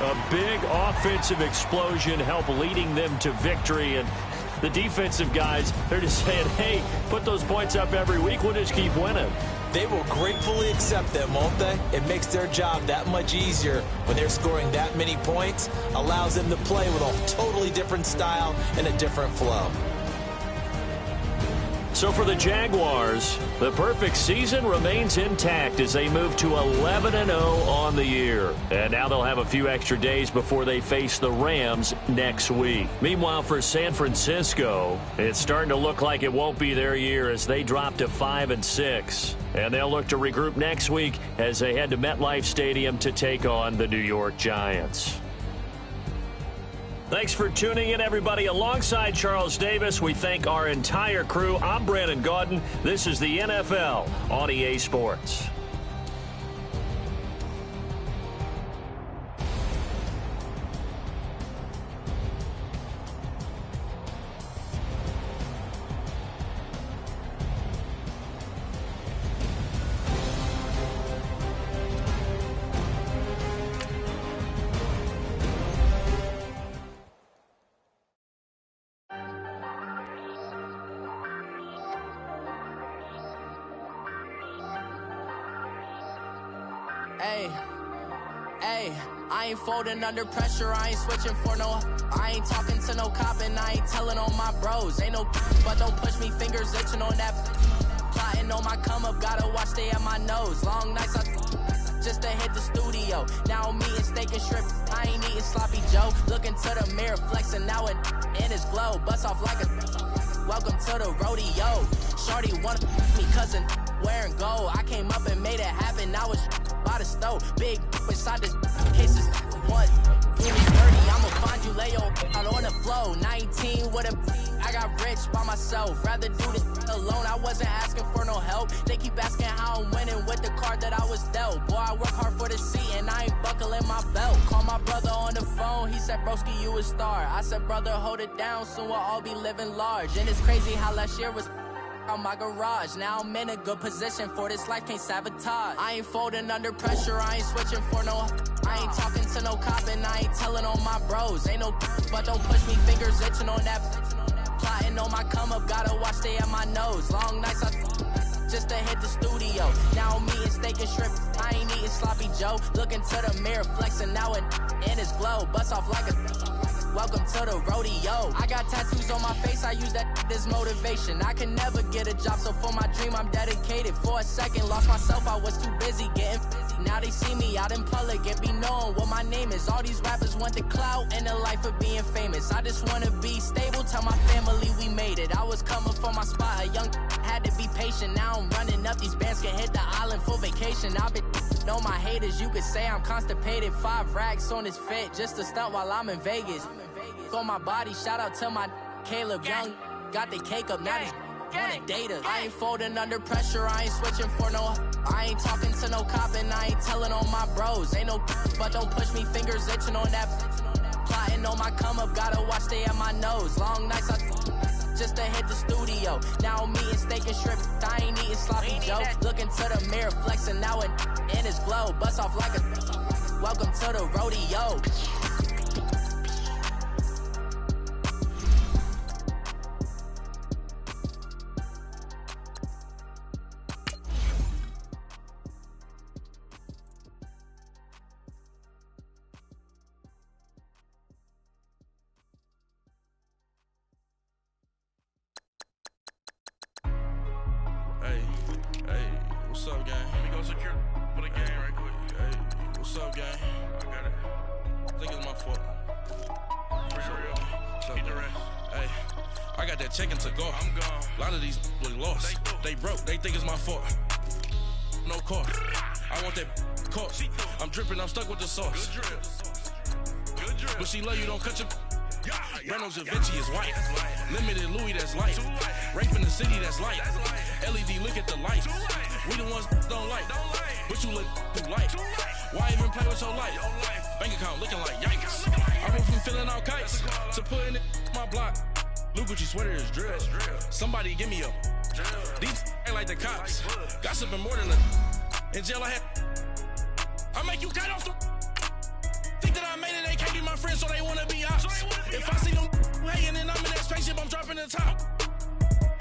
A big offensive explosion helped leading them to victory. And the defensive guys, they're just saying, hey, put those points up every week. We'll just keep winning. They will gratefully accept them, won't they? It makes their job that much easier when they're scoring that many points. Allows them to play with a totally different style and a different flow. So for the Jaguars, the perfect season remains intact as they move to 11-0 on the year. And now they'll have a few extra days before they face the Rams next week. Meanwhile, for San Francisco, it's starting to look like it won't be their year as they drop to 5-6. And they'll look to regroup next week as they head to MetLife Stadium to take on the New York Giants. Thanks for tuning in, everybody. Alongside Charles Davis, we thank our entire crew. I'm Brandon Gaudin. This is the NFL on EA Sports. Hey, I ain't folding under pressure, I ain't switching for no. I ain't talking to no cop and I ain't telling on my bros. Ain't no but don't push me, fingers itching on that. Plotting on my come up, gotta watch stay at my nose. Long nights just to hit the studio. Now I'm eating steak and shrimp, I ain't eating sloppy Joe. Looking to the mirror, flexing now and in his glow. Bust off like a welcome to the rodeo. Shorty wanna me cousin wearing gold. I came up and made it happen, I was by the stove. Big inside this cases one. Give me 30, I'ma find you, lay your out on the flow. 19 with a I got rich by myself. Rather do this alone, I wasn't asking for no help. They keep asking how I'm winning with the card that I was dealt. Boy, I work hard for the seat and I ain't buckling my belt. Call my brother on the phone, he said, broski, you a star. I said, brother, hold it down, soon we'll all be living large. And it's crazy how last year was on my garage. Now I'm in a good position for this life, can't sabotage. I ain't folding under pressure, I ain't switching for no. I ain't talking to no cop and I ain't telling on my bros. Ain't no but don't push me, fingers itching on that. Plotting on my come up, gotta watch stay at my nose. Long nights just to hit the studio. Now I'm eating steak and shrimp, I ain't eating sloppy Joe. Looking to the mirror, flexing now and in his glow. Bust off like a welcome to the rodeo. I got tattoos on my face, I use that as motivation. I can never get a job, so for my dream I'm dedicated. For a second, lost myself, I was too busy getting busy. Now they see me out in public and be knowing what my name is. All these rappers want the clout and the life of being famous. I just wanna be stable, tell my family we made it. I was coming for my spot, a young had to be patient. Now I'm running up, these bands can hit the island for vacation. I've been know my haters, you could say I'm constipated. 5 racks on this fit, just to stunt while I'm in Vegas. On my body, shout out to my Caleb Young. Got the cake up, now these wanna date us. I ain't folding under pressure, I ain't switching for no. I ain't talking to no cop and I ain't telling on my bros. Ain't no but don't push me, fingers itching on that. Plotting on my come up, gotta watch stay at my nose. Long nights, just to hit the studio. Now I'm eating steak and shrimp, I ain't eating sloppy Joe. Looking to the mirror, flexing now and in his glow. Bust off like a welcome to the rodeo. What's up, gang? Let me go secure for the game right quick. Hey, what's up, gang? I got it. I think it's my fault. For real. Keep the rest. Hey, I got that check-in to go. I'm gone. A lot of these look lost. They broke. They think it's my fault. No car. I want that caught. I'm dripping. I'm stuck with the sauce. Good drip. Good drip. But she love you. Don't cut your. Reynolds Da Vinci is white. Limited Louis, that's light. Rape in the city, that's light. LED, look at the lights. We the ones don't like. But you look too light. Why even play with your life? Bank account looking like yikes. I went from filling out kites to putting it in my block. Blue Gucci sweater is drill. Somebody give me a. These ain't like the cops. Gossiping more than a. In jail I had. I make you cut off the. Think that I made it, they can't be my friends, so they wanna be ops. If I see them hating and I'm in that spaceship, I'm dropping the top.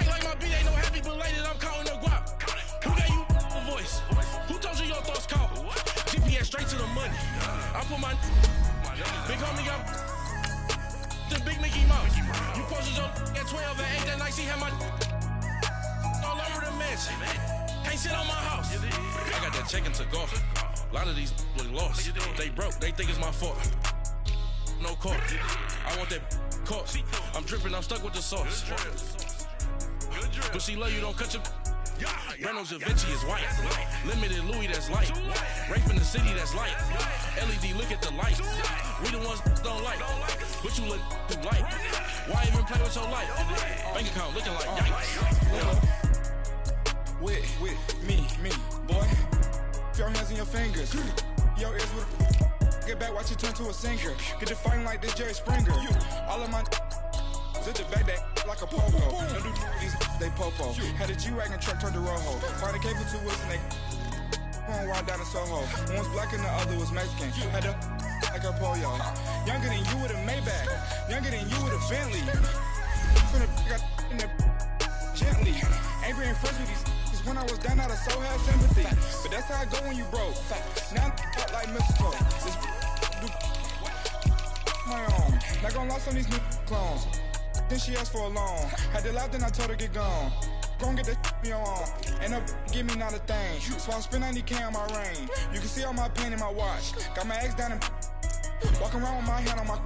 Ain't like my beat ain't no happy, but later I'm counting the guap. Who gave you a voice? Who told you your thoughts count? GPS straight to the money. I put my big homie got the big Mickey Mouse. You posted your at 12 and 8 that night, she had my all over the mansion. Can't sit on my house. I got that check-in to go. A lot of these look lost. They broke. They think it's my fault. No car. I want that caught. I'm dripping. I'm stuck with the sauce. But she love you. Don't cut your. Reynolds Da Vinci is white. Limited Louis, that's light. Rape in the city, that's light. LED, look at the lights. We the ones don't like. But you look too light. Why even play with your life? Bank account looking like yikes. With me, boy. Your hands and your fingers. Your ears with a get back, watch you turn to a singer. Get to fighting like this Jerry Springer. All of my zip the back that like a popo. Don't do these they popo. Had a G-Wagon truck turned to Rojo. Find a cable to us and they going wild down in Soho. One was black and the other was Mexican. Had a like a pollo. Younger than you with a Maybach. Younger than you with a Bentley. From the got in the gently. Ain't being friends with these. When I was down, I so have sympathy. But that's how I go when you broke. Now I'm like mistletoe. My own. Not gonna lost on these new clones. Then she asked for a loan. Had to laugh, then I told her get gone. Gon' get that me on. And up, give me not a thing. So I spend 90K on my ring. You can see all my pain in my watch. Got my ex down and walking around with my hand on my.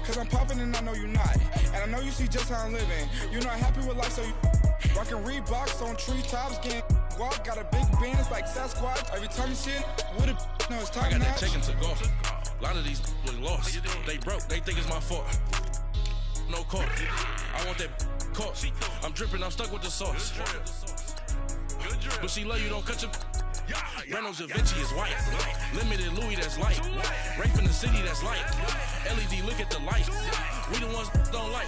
Cause I'm popping and I know you not. And I know you see just how I'm living. You're not happy with life, so you. Rockin' Reeboks on treetops, getting guap, got a big band, it's like Sasquatch. Every time you see it, with a no, it's time. I got that check-in to go. A lot of these look lost. They broke, they think it's my fault. No car. I want that caught. I'm dripping, I'm stuck with the sauce. But she love you, don't cut your. Reynolds Da Vinci is white. Limited Louis, that's light. Rape in the city, that's light. LED, look at the lights. We the ones don't like.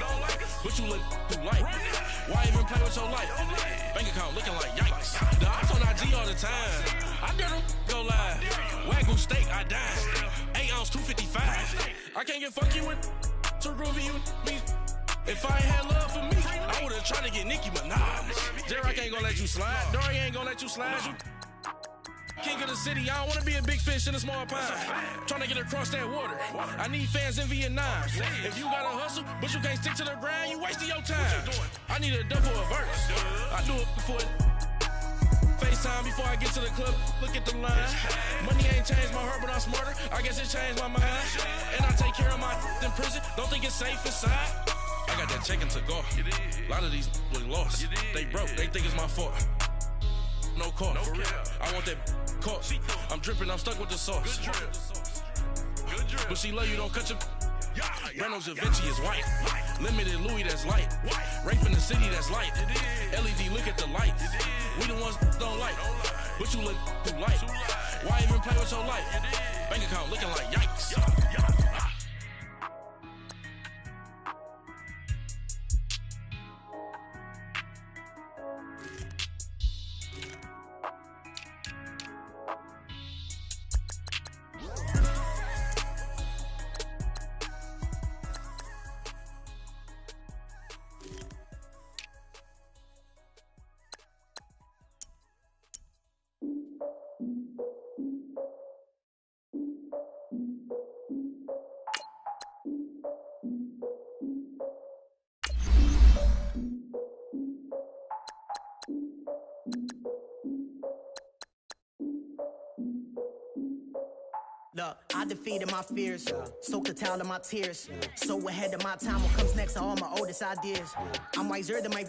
But you look too light. Why even play with your life? Bank account looking like yikes. The ops on IG all the time. I dare them go live. Wagyu steak, I died. 8 ounce, 255. I can't get funky with to groovy you me. If I ain't had love for me, I would've tried to get Nicki Minaj. Derek ain't gonna let you slide. Dory ain't gonna let you slide. You king of the city, I don't wanna be a big fish in a small pond. Trying to get across that water. I need fans in Vietnam. If you gotta hustle, but you can't stick to the grind, you wasting your time. I need a double a verse. I do it for it. FaceTime before I get to the club, look at the line. Money ain't changed my heart, but I'm smarter. I guess it changed my mind. And I take care of my in prison. Don't think it's safe inside. I got that check-in to go. A lot of these look lost. They broke, they think it's my fault. No car. For real. I want that caught. I'm dripping, I'm stuck with the sauce. But she love you, don't cut your. Reynolds Da Vinci is white. Limited Louis, that's light. Rape in the city, that's light. LED, look at the lights. We the ones don't like. But you look too light. Why even play with your life? Bank account looking like yikes. Look, I defeated my fears, soaked the towel of my tears. So ahead of my time, what comes next are all my oldest ideas. I'm wiser than my